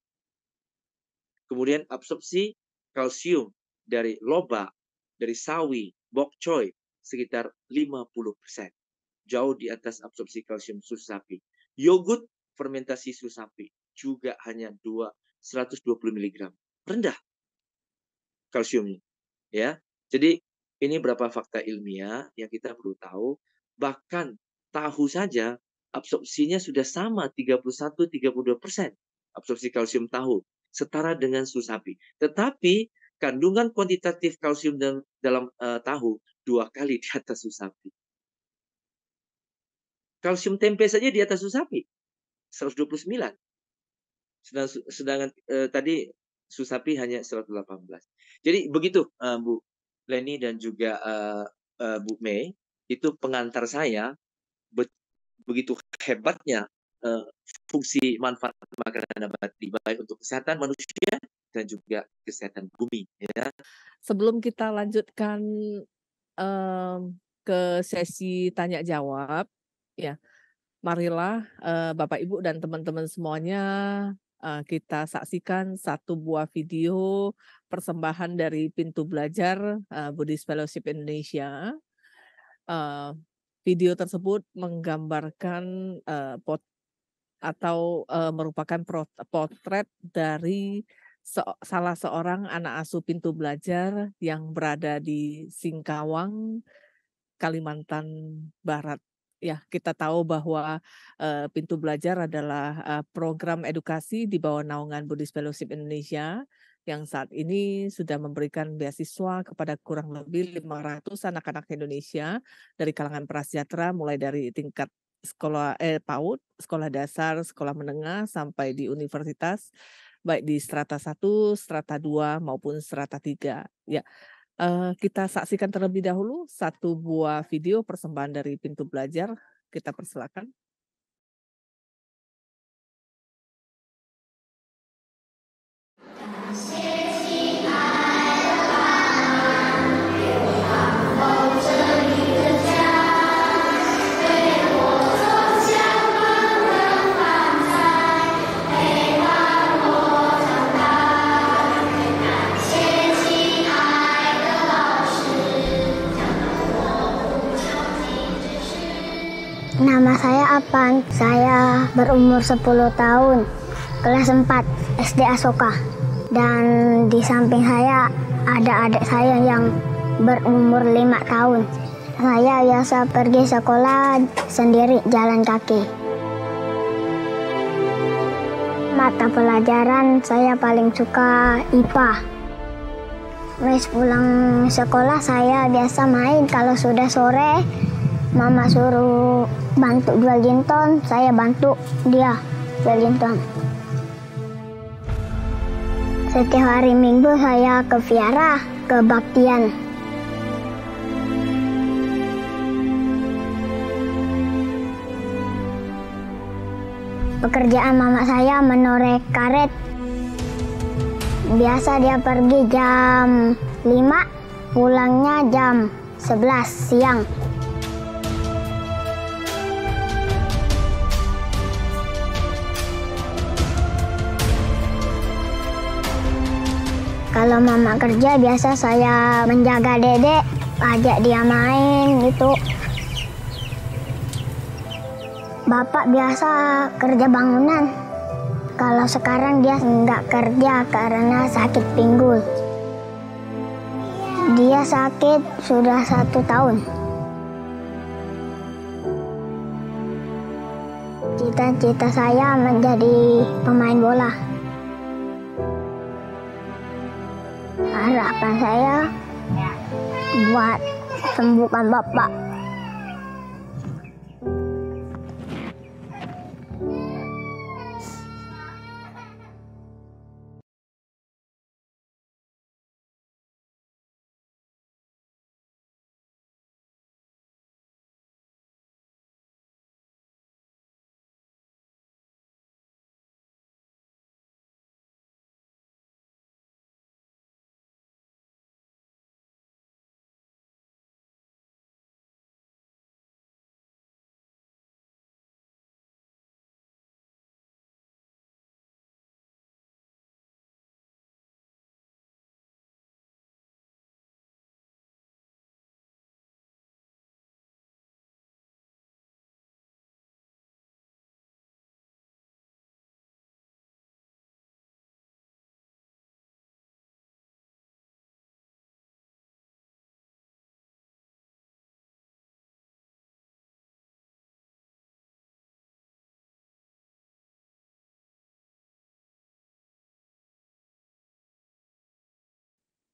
Kemudian absorpsi kalsium dari lobak, dari sawi, bok choy, sekitar 50%. Jauh di atas absorpsi kalsium susu sapi. Yogurt fermentasi susu sapi juga hanya 120 mg. Rendah kalsiumnya. Ya. Jadi ini beberapa fakta ilmiah yang kita perlu tahu. Bahkan tahu saja absorpsinya sudah sama 31-32% absorpsi kalsium tahu, setara dengan susu sapi. Tetapi kandungan kuantitatif kalsium dalam tahu 2 kali di atas susu sapi. Kalsium tempe saja di atas susu sapi 129. Sedangkan tadi Susapi hanya 118. Jadi begitu Bu Leni dan juga Bu Mei, itu pengantar saya begitu hebatnya fungsi manfaat makanan nabati baik untuk kesehatan manusia dan juga kesehatan bumi ya. Sebelum kita lanjutkan ke sesi tanya jawab, ya, marilah Bapak Ibu dan teman-teman semuanya kita saksikan satu buah video persembahan dari Pintu Belajar Buddhist Fellowship Indonesia. Video tersebut menggambarkan merupakan potret dari salah seorang anak asuh Pintu Belajar yang berada di Singkawang, Kalimantan Barat. Ya, kita tahu bahwa Pintu Belajar adalah program edukasi di bawah naungan Buddhist Fellowship Indonesia yang saat ini sudah memberikan beasiswa kepada kurang lebih 500 anak-anak Indonesia dari kalangan prasejahtera mulai dari tingkat sekolah PAUD, sekolah dasar, sekolah menengah sampai di universitas baik di strata 1, strata 2 maupun strata 3. Ya. Kita saksikan terlebih dahulu satu buah video persembahan dari Pintu Belajar, kita persilakan. Nama saya Apan, saya berumur 10 tahun, kelas 4 SD Asoka. Dan di samping saya ada adik saya yang berumur 5 tahun. Saya biasa pergi sekolah sendiri jalan kaki. Mata pelajaran saya paling suka IPA. Habis pulang sekolah saya biasa main, kalau sudah sore Mama suruh bantu jual jinton, saya bantu dia jual jinton. Setiap hari Minggu saya ke Viara, ke Baktian. Pekerjaan mama saya menoreh karet. Biasa dia pergi jam 5, pulangnya jam 11 siang. Kalau mama kerja biasa saya menjaga dedek, ajak dia main gitu. Bapak biasa kerja bangunan. Kalau sekarang dia nggak kerja karena sakit pinggul. Dia sakit sudah 1 tahun. Cita-cita saya menjadi pemain bola. Harapan saya buat sembuhkan Bapak.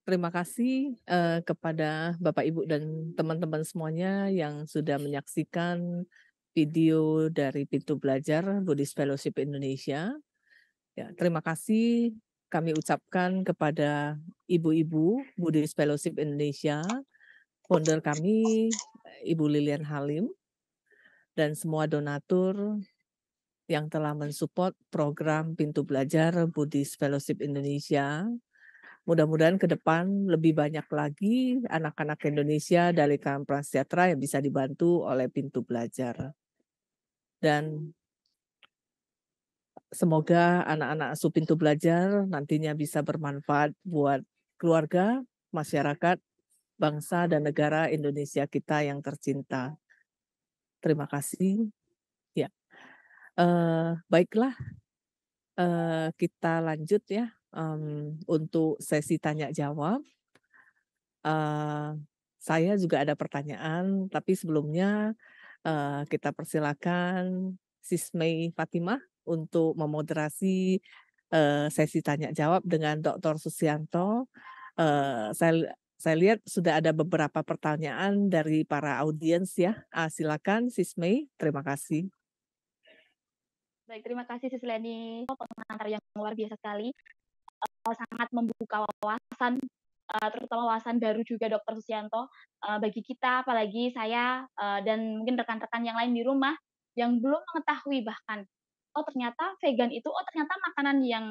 Terima kasih kepada Bapak, Ibu, dan teman-teman semuanya yang sudah menyaksikan video dari Pintu Belajar Buddhist Fellowship Indonesia. Ya, terima kasih kami ucapkan kepada ibu-ibu Buddhist Fellowship Indonesia, founder kami Ibu Lilian Halim, dan semua donatur yang telah mensupport program Pintu Belajar Buddhist Fellowship Indonesia. Mudah-mudahan ke depan lebih banyak lagi anak-anak Indonesia dari kalangan prasejahtera yang bisa dibantu oleh Pintu Belajar. Dan semoga anak-anak asuh Pintu Belajar nantinya bisa bermanfaat buat keluarga, masyarakat, bangsa, dan negara Indonesia kita yang tercinta. Terima kasih. Ya, baiklah, kita lanjut ya untuk sesi tanya jawab. Saya juga ada pertanyaan, tapi sebelumnya kita persilakan Sis May Fatimah untuk memoderasi sesi tanya jawab dengan Dr. Susianto. Saya lihat sudah ada beberapa pertanyaan dari para audiens ya. Silakan Sis May, terima kasih. Baik, terima kasih Sis Leni, pengantar yang luar biasa sekali, sangat membuka wawasan, terutama wawasan baru juga Dr. Susianto bagi kita, apalagi saya dan mungkin rekan-rekan yang lain di rumah yang belum mengetahui bahkan, oh ternyata vegan itu, oh ternyata makanan yang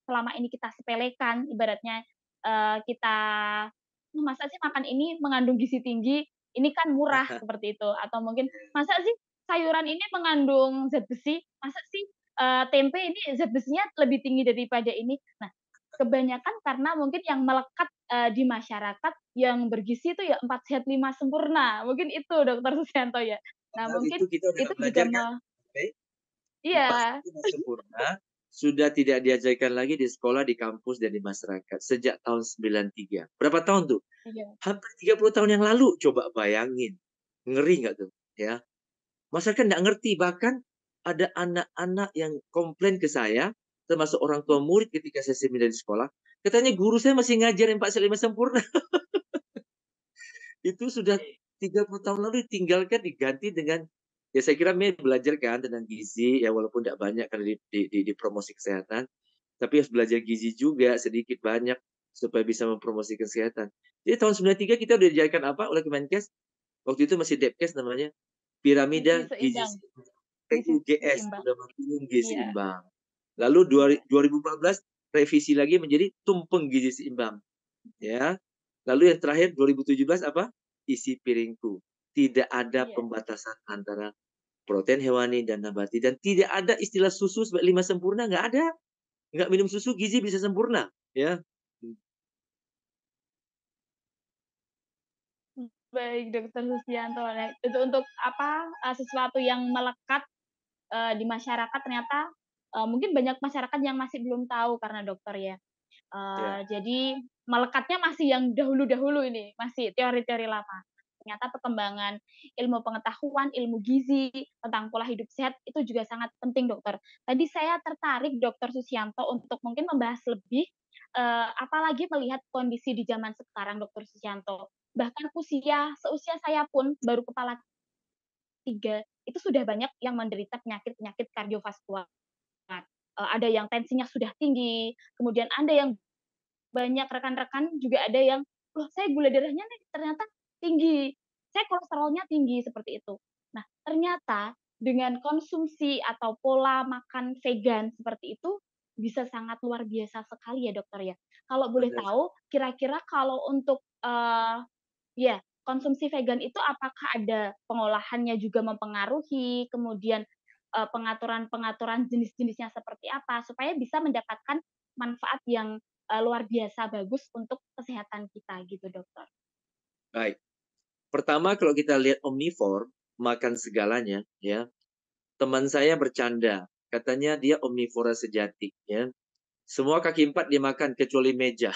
selama ini kita sepelekan, ibaratnya kita masa sih makan ini mengandung gizi tinggi, ini kan murah seperti itu, atau mungkin masa sih sayuran ini mengandung zat besi, masa sih tempe ini zat besinya lebih tinggi daripada ini. Nah, kebanyakan karena mungkin yang melekat di masyarakat yang bergizi itu ya 4 sehat 5 sempurna. Mungkin itu Dr. Susianto ya. Nah, mungkin Itu kita udah itu belajar juga kan? iya. 4 sempurna sudah tidak diajarkan lagi di sekolah, di kampus, dan di masyarakat sejak tahun 93. Berapa tahun tuh? Iya. Hampir 30 tahun yang lalu. Coba bayangin. Ngeri nggak tuh? Ya. Masyarakat nggak ngerti. Bahkan ada anak-anak yang komplain ke saya, termasuk orang tua murid ketika saya seminar di sekolah, katanya guru saya masih ngajarin 4 sehat 5 sempurna. Itu sudah 30 tahun lalu ditinggalkan, diganti dengan, ya saya kira belajar kan tentang gizi, ya walaupun tidak banyak karena di promosi kesehatan, tapi harus belajar gizi juga sedikit banyak supaya bisa mempromosi kesehatan. Jadi tahun 93 kita udah diajarkan apa oleh Kemenkes? Waktu itu masih Depkes namanya, piramida gizi seimbang. PUGS, Program Gizi Iya. Seimbang. Lalu 2014 revisi lagi menjadi tumpeng gizi seimbang. Ya. Lalu yang terakhir 2017 apa? Isi piringku. Tidak ada pembatasan antara protein hewani dan nabati, dan tidak ada istilah susu sebagai 5 sempurna, nggak ada. Nggak minum susu gizi bisa sempurna, ya. Baik, Dr. Susianto. Nah, itu untuk apa sesuatu yang melekat di masyarakat ternyata mungkin banyak masyarakat yang masih belum tahu karena dokter ya. Jadi melekatnya masih yang dahulu-dahulu ini, masih teori-teori lama. Ternyata perkembangan ilmu pengetahuan, ilmu gizi, tentang pola hidup sehat itu juga sangat penting, dokter. Tadi saya tertarik, Dr. Susianto, untuk mungkin membahas lebih, apalagi melihat kondisi di zaman sekarang, Dr. Susianto. Bahkan seusia saya pun baru kepala 3, itu sudah banyak yang menderita penyakit-penyakit kardiovaskular. Ada yang tensinya sudah tinggi, kemudian ada yang banyak rekan-rekan juga ada yang, "Loh, saya gula darahnya nih ternyata tinggi, saya kolesterolnya tinggi," seperti itu. Nah, ternyata dengan konsumsi atau pola makan vegan seperti itu bisa sangat luar biasa sekali ya, dokter ya. Kalau boleh tahu, kira-kira kalau untuk ya konsumsi vegan itu apakah ada pengolahannya juga mempengaruhi, kemudian pengaturan-pengaturan jenis-jenisnya seperti apa supaya bisa mendapatkan manfaat yang luar biasa bagus untuk kesehatan kita gitu, dokter. Baik. Pertama kalau kita lihat omnivore, makan segalanya, ya. Teman saya bercanda, katanya dia omnivora sejati, ya. Semua kaki 4 dimakan kecuali meja.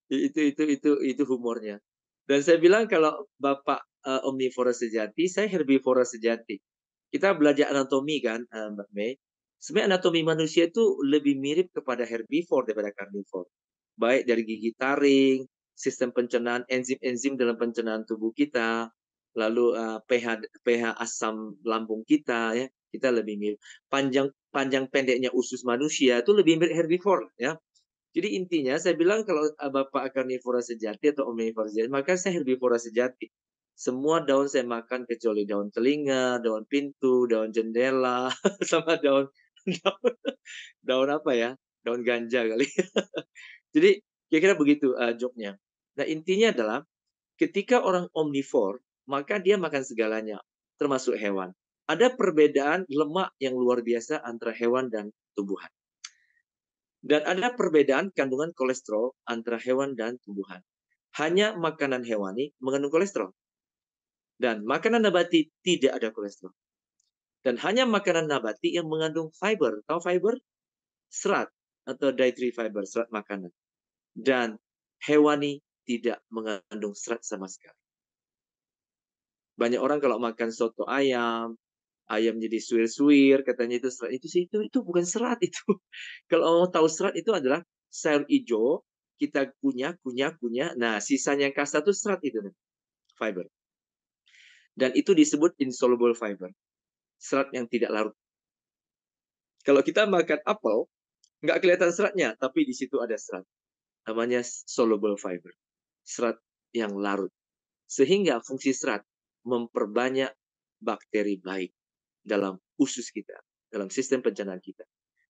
itu humornya. Dan saya bilang kalau Bapak omnivora sejati, saya herbivora sejati. Kita belajar anatomi kan, Mbak Mei. Sebenarnya anatomi manusia itu lebih mirip kepada herbivore daripada karnivore. Baik dari gigi taring, sistem pencernaan, enzim-enzim dalam pencernaan tubuh kita, lalu pH asam lambung kita, ya. Kita lebih mirip. Panjang pendeknya usus manusia itu lebih mirip herbivore, ya. Jadi intinya saya bilang kalau Bapak karnivora sejati atau omnivora sejati, maka saya herbivora sejati. Semua daun saya makan kecuali daun telinga, daun pintu, daun jendela, sama daun daun, daun apa ya? Daun ganja kali. Jadi kira-kira begitu joke-nya. Nah, intinya adalah ketika orang omnivore, maka dia makan segalanya, termasuk hewan. Ada perbedaan lemak yang luar biasa antara hewan dan tumbuhan. Dan ada perbedaan kandungan kolesterol antara hewan dan tumbuhan. Hanya makanan hewani mengandung kolesterol. Dan makanan nabati tidak ada kolesterol. Dan hanya makanan nabati yang mengandung fiber. Tahu fiber? Serat atau dietary fiber, serat makanan. Dan hewani tidak mengandung serat sama sekali. Banyak orang kalau makan soto ayam jadi suwir-suwir, katanya itu serat. Itu bukan serat itu. Kalau mau tahu serat itu adalah sayur hijau, kita kunyah. Nah, sisanya yang kasar itu serat itu, fiber. Dan itu disebut insoluble fiber, serat yang tidak larut. Kalau kita makan apel, nggak kelihatan seratnya, tapi di situ ada serat. Namanya soluble fiber, serat yang larut. Sehingga fungsi serat memperbanyak bakteri baik dalam usus kita, dalam sistem pencernaan kita.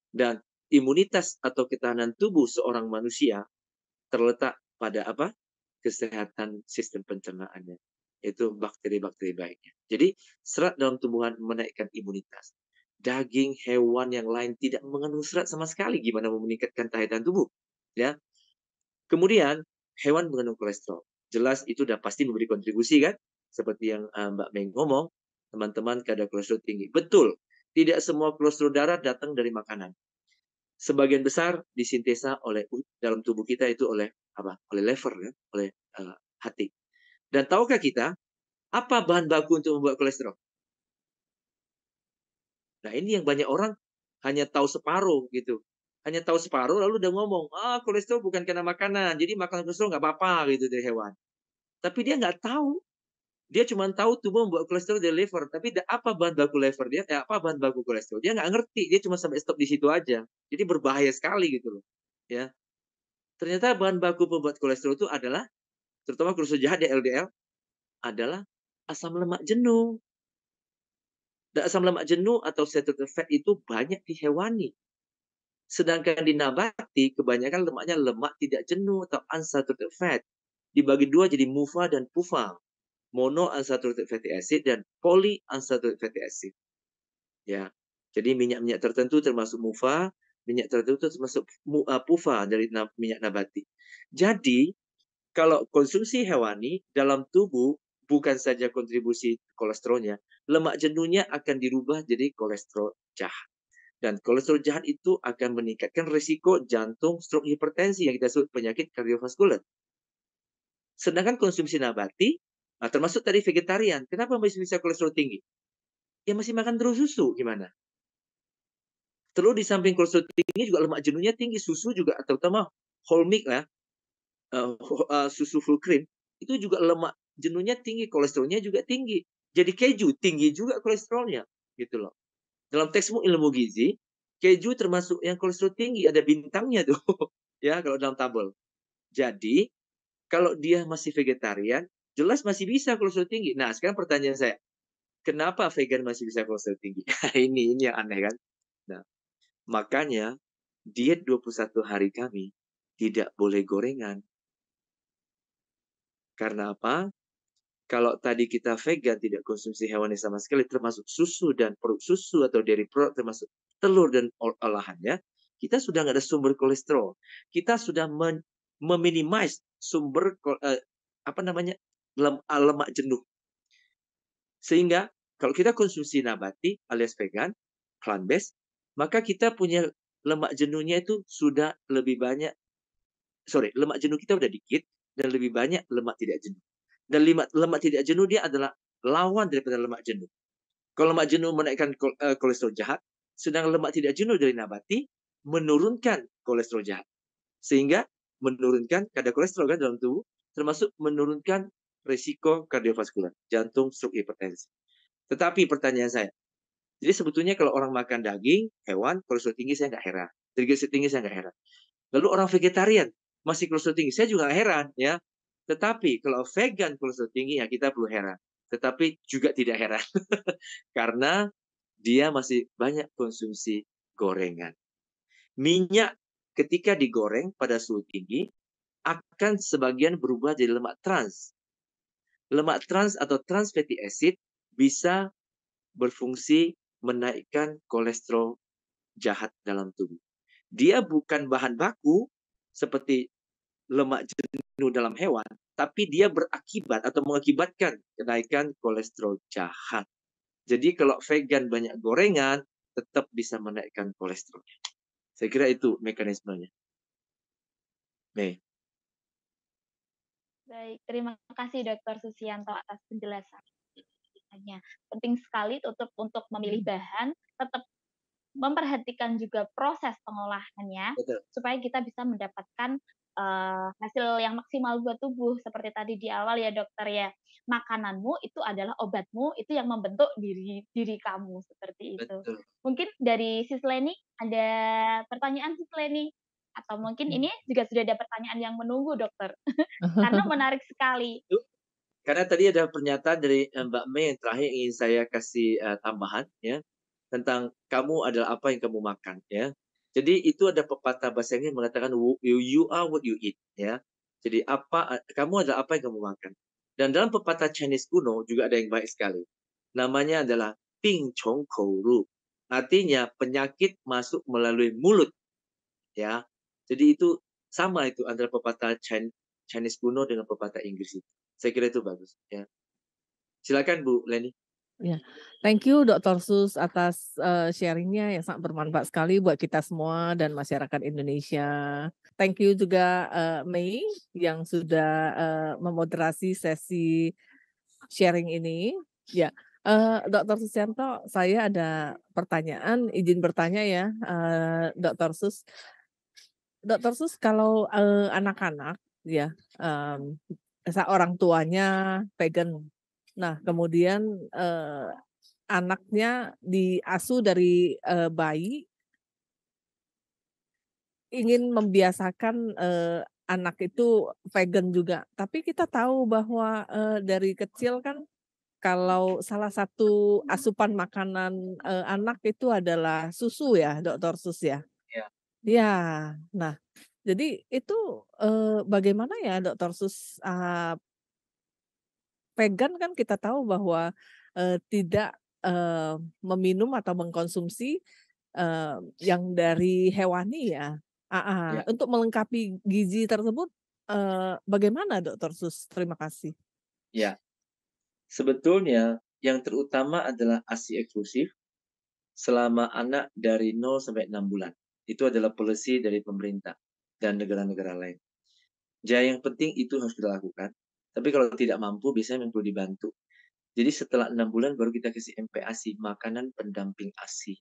Dan imunitas atau ketahanan tubuh seorang manusia terletak pada apa? Kesehatan sistem pencernaannya, yaitu bakteri-bakteri baiknya. Jadi serat dalam tumbuhan menaikkan imunitas. Daging hewan yang lain tidak mengandung serat sama sekali. Gimana mau meningkatkan tahanan tubuh? Ya. Kemudian hewan mengandung kolesterol. Jelas itu sudah pasti memberi kontribusi kan? Seperti yang Mbak Meng ngomong, teman-teman kadar kolesterol tinggi. Betul. Tidak semua kolesterol darah datang dari makanan. Sebagian besar disintesa oleh dalam tubuh kita itu oleh apa? Oleh liver, ya? Oleh hati. Dan tahukah kita apa bahan baku untuk membuat kolesterol? Nah, ini yang banyak orang hanya tahu separuh gitu. Hanya tahu separuh lalu udah ngomong, kolesterol bukan karena makanan, jadi makan kolesterol nggak apa-apa gitu dari hewan. Tapi dia nggak tahu. Dia cuma tahu tubuh membuat kolesterol dari liver, tapi apa bahan baku liver dia? Apa bahan baku kolesterol? Dia nggak ngerti, dia cuma sampai stop di situ aja. Jadi berbahaya sekali gitu loh. Ya. Ternyata bahan baku pembuat kolesterol itu adalah, terutama kolesterol jahat ya LDL, adalah asam lemak jenuh. Dan asam lemak jenuh atau saturated fat itu banyak di hewani. Sedangkan di nabati, kebanyakan lemaknya lemak tidak jenuh atau unsaturated fat. Dibagi dua jadi MUFA dan PUFA. Monounsaturated fatty acid dan polyunsaturated fatty acid. Ya. Jadi minyak-minyak tertentu termasuk MUFA, minyak tertentu termasuk PUFA dari minyak nabati. Jadi, kalau konsumsi hewani dalam tubuh bukan saja kontribusi kolesterolnya, lemak jenuhnya akan dirubah jadi kolesterol jahat. Dan kolesterol jahat itu akan meningkatkan risiko jantung, stroke, hipertensi yang kita sebut penyakit kardiovaskular. Sedangkan konsumsi nabati, termasuk tadi vegetarian, kenapa masih bisa kolesterol tinggi? Ya masih makan terus susu, gimana? Terus di samping kolesterol tinggi juga lemak jenuhnya tinggi, susu juga, terutama whole milk ya, susu full cream, itu juga lemak jenuhnya tinggi, kolesterolnya juga tinggi. Jadi keju tinggi juga kolesterolnya, gitu loh. Dalam textbook ilmu gizi, keju termasuk yang kolesterol tinggi, ada bintangnya tuh, ya kalau dalam tabel. Jadi kalau dia masih vegetarian, jelas masih bisa kolesterol tinggi. Nah, sekarang pertanyaan saya, kenapa vegan masih bisa kolesterol tinggi? ini yang aneh kan? Nah, makanya diet 21 hari kami tidak boleh gorengan. Karena apa? Kalau tadi kita vegan tidak konsumsi hewani sama sekali, termasuk susu dan produk susu atau dairy product, termasuk telur dan olahannya, kita sudah nggak ada sumber kolesterol. Kita sudah meminimize sumber lemak jenuh. Sehingga kalau kita konsumsi nabati alias vegan, plant-based, maka kita punya lemak jenuhnya itu sudah lebih banyak. Lemak jenuh kita udah dikit dan lebih banyak lemak tidak jenuh. Dan lemak tidak jenuh dia adalah lawan daripada lemak jenuh. Kalau lemak jenuh menaikkan kolesterol jahat, sedang lemak tidak jenuh dari nabati menurunkan kolesterol jahat. Sehingga menurunkan kadar kolesterol kan dalam tubuh, termasuk menurunkan risiko kardiovaskular, jantung, stroke, hipertensi. Tetapi pertanyaan saya, Jadi sebetulnya kalau orang makan daging, hewan, kolesterol tinggi saya nggak heran. Trigliserid tinggi saya nggak heran. Lalu orang vegetarian masih kolesterol tinggi, saya juga nggak heran ya. Tetapi kalau vegan kolesterol tinggi ya kita perlu heran. Tetapi juga tidak heran karena dia masih banyak konsumsi gorengan. Minyak ketika digoreng pada suhu tinggi akan sebagian berubah jadi lemak trans. Lemak trans atau trans fatty acid bisa berfungsi menaikkan kolesterol jahat dalam tubuh. Dia bukan bahan baku seperti lemak jenuh dalam hewan, tapi dia berakibat atau mengakibatkan kenaikan kolesterol jahat. Jadi kalau vegan banyak gorengan, tetap bisa menaikkan kolesterol. Saya kira itu mekanismenya. Mei. Baik, terima kasih Dr. Susianto atas penjelasannya. Penting sekali untuk memilih bahan, tetap memperhatikan juga proses pengolahannya Betul. supaya kita bisa mendapatkan hasil yang maksimal buat tubuh. Seperti tadi di awal ya dokter ya, makananmu itu adalah obatmu, itu yang membentuk diri kamu, seperti itu. Betul. Mungkin dari Sis Leni ada pertanyaan Sis Leni? Atau mungkin ini juga sudah ada pertanyaan yang menunggu dokter, karena menarik sekali. Karena tadi ada pernyataan dari Mbak Mei yang terakhir ingin saya kasih tambahan ya tentang kamu adalah apa yang kamu makan ya. Jadi itu ada pepatah bahasa Inggris mengatakan you are what you eat ya. Jadi kamu adalah apa yang kamu makan. Dan dalam pepatah Chinese kuno juga ada yang baik sekali. Namanya adalah Ping Chong Kou Ru. Artinya penyakit masuk melalui mulut ya. Jadi itu sama itu antara pepatah Chinese kuno dengan pepatah Inggris itu. Saya kira itu bagus ya. Silakan Bu Leni. Ya, thank you Dr. Sus atas sharingnya yang sangat bermanfaat sekali buat kita semua dan masyarakat Indonesia. Thank you juga Mei yang sudah memoderasi sesi sharing ini. Ya, Dr. Susianto, saya ada pertanyaan, izin bertanya ya, Dr. Sus. Dr. Sus, kalau anak-anak ya, orang tuanya vegan, nah kemudian anaknya diasuh dari bayi, ingin membiasakan anak itu vegan juga. Tapi kita tahu bahwa dari kecil kan kalau salah satu asupan makanan anak itu adalah susu ya, Dr. Sus ya. Ya. Ya, nah jadi itu bagaimana ya Dr. Sus, vegan kan kita tahu bahwa tidak meminum atau mengkonsumsi yang dari hewani ya. Ya. Untuk melengkapi gizi tersebut bagaimana Dr. Sus? Terima kasih. Ya. Sebetulnya yang terutama adalah ASI eksklusif selama anak dari 0 sampai 6 bulan. Itu adalah policy dari pemerintah dan negara-negara lain. Jadi yang penting itu harus kita lakukan. Tapi kalau tidak mampu, biasanya perlu dibantu. Jadi setelah 6 bulan baru kita kasih MPASI, makanan pendamping ASI.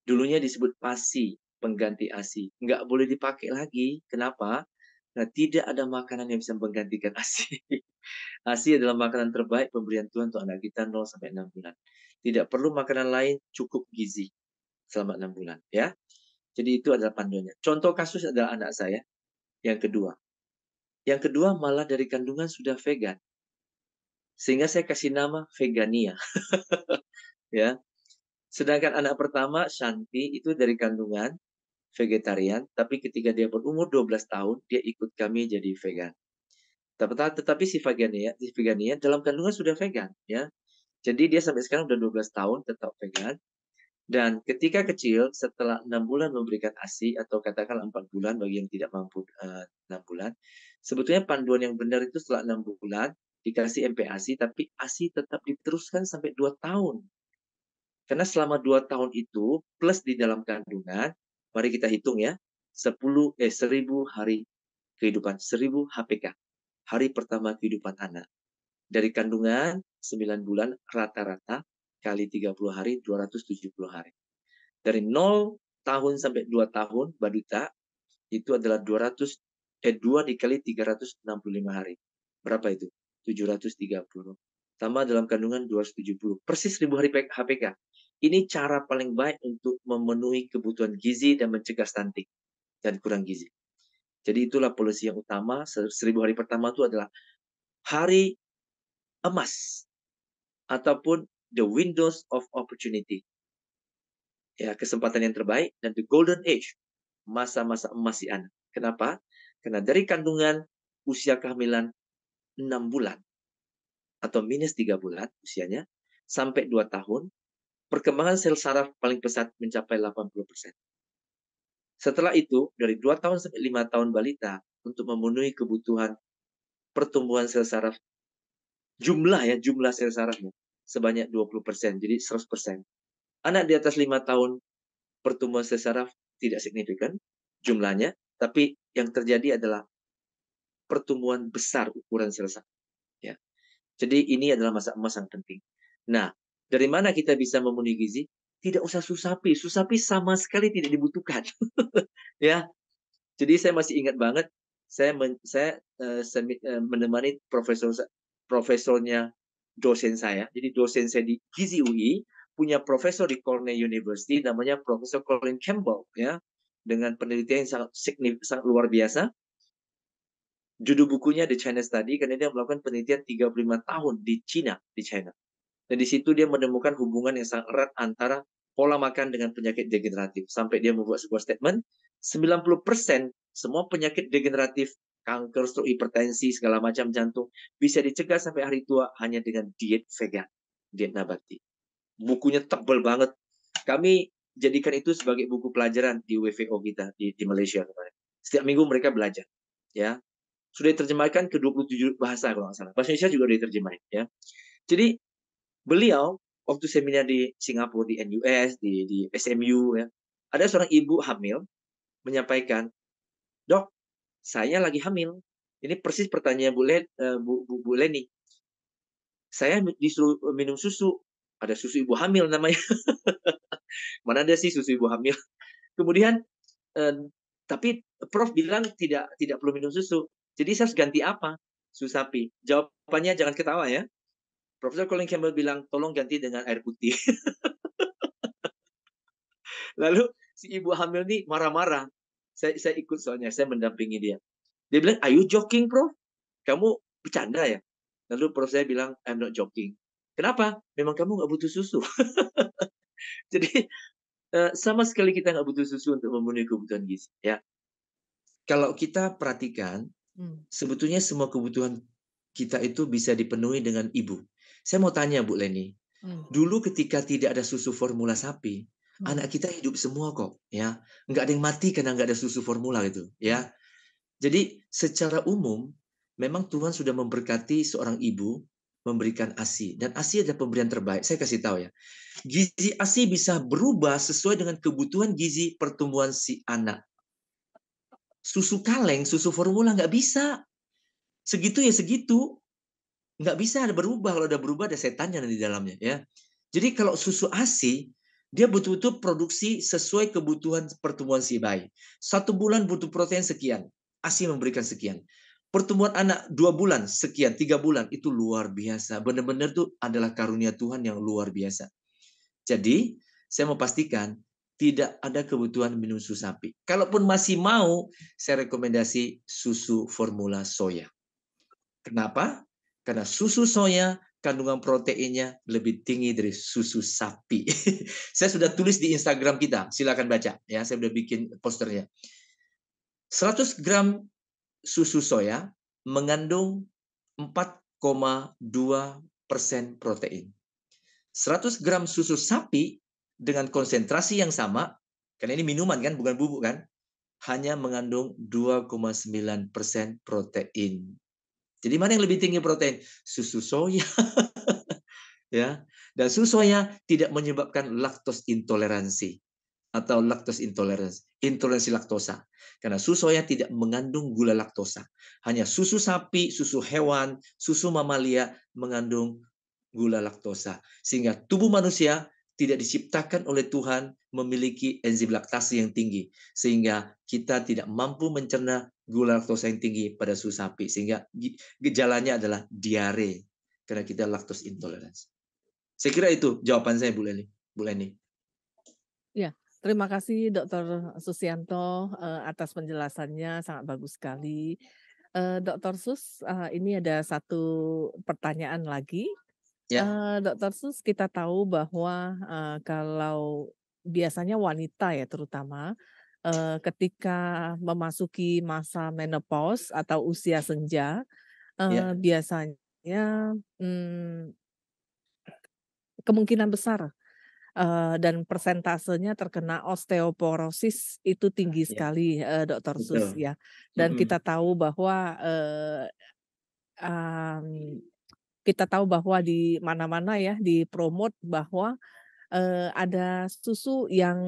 Dulunya disebut PASI, pengganti ASI. Nggak boleh dipakai lagi. Kenapa? Nah, tidak ada makanan yang bisa menggantikan ASI. ASI adalah makanan terbaik pemberian Tuhan untuk anak kita 0 sampai 6 bulan. Tidak perlu makanan lain, cukup gizi selama 6 bulan. Ya. Jadi itu adalah panduannya. Contoh kasus adalah anak saya yang kedua. Yang kedua malah dari kandungan sudah vegan. Sehingga saya kasih nama Vegania. Ya. Sedangkan anak pertama, Shanti, itu dari kandungan vegetarian, tapi ketika dia berumur 12 tahun, dia ikut kami jadi vegan. Tetapi si Vegania dalam kandungan sudah vegan, ya. Jadi dia sampai sekarang udah 12 tahun tetap vegan. Dan ketika kecil, setelah 6 bulan memberikan ASI, atau katakan 4 bulan bagi yang tidak mampu 6 bulan, sebetulnya panduan yang benar itu setelah 6 bulan, dikasih MPASI, tapi ASI tetap diteruskan sampai 2 tahun. Karena selama 2 tahun itu, plus di dalam kandungan, mari kita hitung ya, 1000 hari kehidupan, 1000 HPK, hari pertama kehidupan anak. Dari kandungan 9 bulan rata-rata kali 30 hari 270 hari. Dari 0 tahun sampai 2 tahun balita itu adalah 2 dikali 365 hari. Berapa itu? 730. Tambah dalam kandungan 270. Persis 1000 hari HPK. Ini cara paling baik untuk memenuhi kebutuhan gizi dan mencegah stunting dan kurang gizi. Jadi itulah polisi yang utama. 1000 hari pertama itu adalah hari emas ataupun the windows of opportunity. Ya, kesempatan yang terbaik dan the golden age, masa-masa emas si anak. Kenapa? Karena dari kandungan usia kehamilan 6 bulan atau minus 3 bulan usianya sampai 2 tahun, perkembangan sel saraf paling pesat mencapai 80%. Setelah itu, dari 2 tahun sampai 5 tahun balita untuk memenuhi kebutuhan pertumbuhan sel saraf, jumlah sel sarafnya sebanyak 20%, jadi 100%. Anak di atas 5 tahun pertumbuhan sel saraf tidak signifikan jumlahnya, tapi yang terjadi adalah pertumbuhan besar ukuran sel saraf. Ya. Jadi ini adalah masa emas yang penting. Nah, dari mana kita bisa memenuhi gizi? Tidak usah susapi. Susapi sama sekali tidak dibutuhkan. Ya. Jadi saya masih ingat banget, saya menemani profesornya dosen saya. Jadi dosen saya di Gizi UI punya profesor di Cornell University namanya Profesor Colin Campbell, ya, dengan penelitian yang sangat luar biasa. Judul bukunya The China Study, karena dia melakukan penelitian 35 tahun di China. Dan di situ dia menemukan hubungan yang sangat erat antara pola makan dengan penyakit degeneratif. Sampai dia membuat sebuah statement, 90% semua penyakit degeneratif, kanker, stroke, hipertensi, segala macam jantung, bisa dicegah sampai hari tua hanya dengan diet vegan, diet nabati. Bukunya tebal banget. Kami jadikan itu sebagai buku pelajaran di WVO kita di Malaysia kemarin. Setiap minggu mereka belajar. Ya, sudah diterjemahkan ke 27 bahasa kalau nggak salah. Bahasa Indonesia juga sudah diterjemahin. Ya. Jadi beliau waktu seminar di Singapura, di NUS, di SMU, ya, ada seorang ibu hamil menyampaikan, "Dok, saya lagi hamil." Ini persis pertanyaan Bu Leni. Saya disuruh minum susu. Ada susu ibu hamil namanya. Mana ada sih susu ibu hamil? Kemudian, tapi Prof bilang tidak perlu minum susu. Jadi saya harus ganti apa? Susu sapi. Jawabannya jangan ketawa ya. Profesor Colin Campbell bilang, tolong ganti dengan air putih. Lalu si ibu hamil ini marah-marah. Saya ikut soalnya, saya mendampingi dia. Dia bilang, "Are you joking, Prof? Kamu bercanda ya?" Lalu Prof saya bilang, "I'm not joking." Kenapa? Memang kamu nggak butuh susu. Jadi sama sekali kita nggak butuh susu untuk memenuhi kebutuhan gizi. Ya, kalau kita perhatikan, sebetulnya semua kebutuhan kita itu bisa dipenuhi dengan ibu. Saya mau tanya Bu Leni, dulu ketika tidak ada susu formula sapi, anak kita hidup semua kok, ya, nggak ada yang mati karena nggak ada susu formula itu, ya. Jadi secara umum, memang Tuhan sudah memberkati seorang ibu memberikan ASI. Dan ASI adalah pemberian terbaik. Saya kasih tahu ya. Gizi ASI bisa berubah sesuai dengan kebutuhan gizi pertumbuhan si anak. Susu kaleng, susu formula nggak bisa. Segitu ya segitu. Nggak bisa ada berubah. Kalau ada berubah ada setannya di dalamnya. Ya. Jadi kalau susu ASI, dia betul-betul produksi sesuai kebutuhan pertumbuhan si bayi. 1 bulan butuh protein sekian. ASI memberikan sekian. Pertumbuhan anak 2 bulan, sekian, 3 bulan, itu luar biasa. Benar-benar itu adalah karunia Tuhan yang luar biasa. Jadi, saya mau pastikan, tidak ada kebutuhan minum susu sapi. Kalaupun masih mau, saya rekomendasi susu formula soya. Kenapa? Karena susu soya, kandungan proteinnya lebih tinggi dari susu sapi. Saya sudah tulis di Instagram kita, silakan baca. Ya, saya sudah bikin posternya. 100 gram susu soya mengandung 4,2% protein. 100 gram susu sapi dengan konsentrasi yang sama, karena ini minuman kan, bukan bubuk kan, hanya mengandung 2,9% protein. Jadi mana yang lebih tinggi protein? Susu soya. Ya. Dan susu soya tidak menyebabkan laktos intoleransi atau laktos intoleransi laktosa. Karena susu soya tidak mengandung gula laktosa. Hanya susu sapi, susu hewan, susu mamalia mengandung gula laktosa. Sehingga tubuh manusia tidak diciptakan oleh Tuhan memiliki enzim laktase yang tinggi. Sehingga kita tidak mampu mencerna gula laktosa yang tinggi pada susu sapi. Sehingga gejalanya adalah diare. Karena kita laktos intoleransi. Saya kira itu jawaban saya, Bu Leli. Bu Leni. Ya, terima kasih Dokter Susianto atas penjelasannya sangat bagus sekali. Dokter Sus, ini ada satu pertanyaan lagi. Ya, Dokter Sus, kita tahu bahwa kalau biasanya wanita ya terutama ketika memasuki masa menopause atau usia senja, ya, biasanya kemungkinan besar dan persentasenya terkena osteoporosis itu tinggi ya, sekali, Dokter Sus betul. ya. Dan Mm-mm. kita tahu bahwa di mana-mana ya dipromot bahwa, ada susu yang,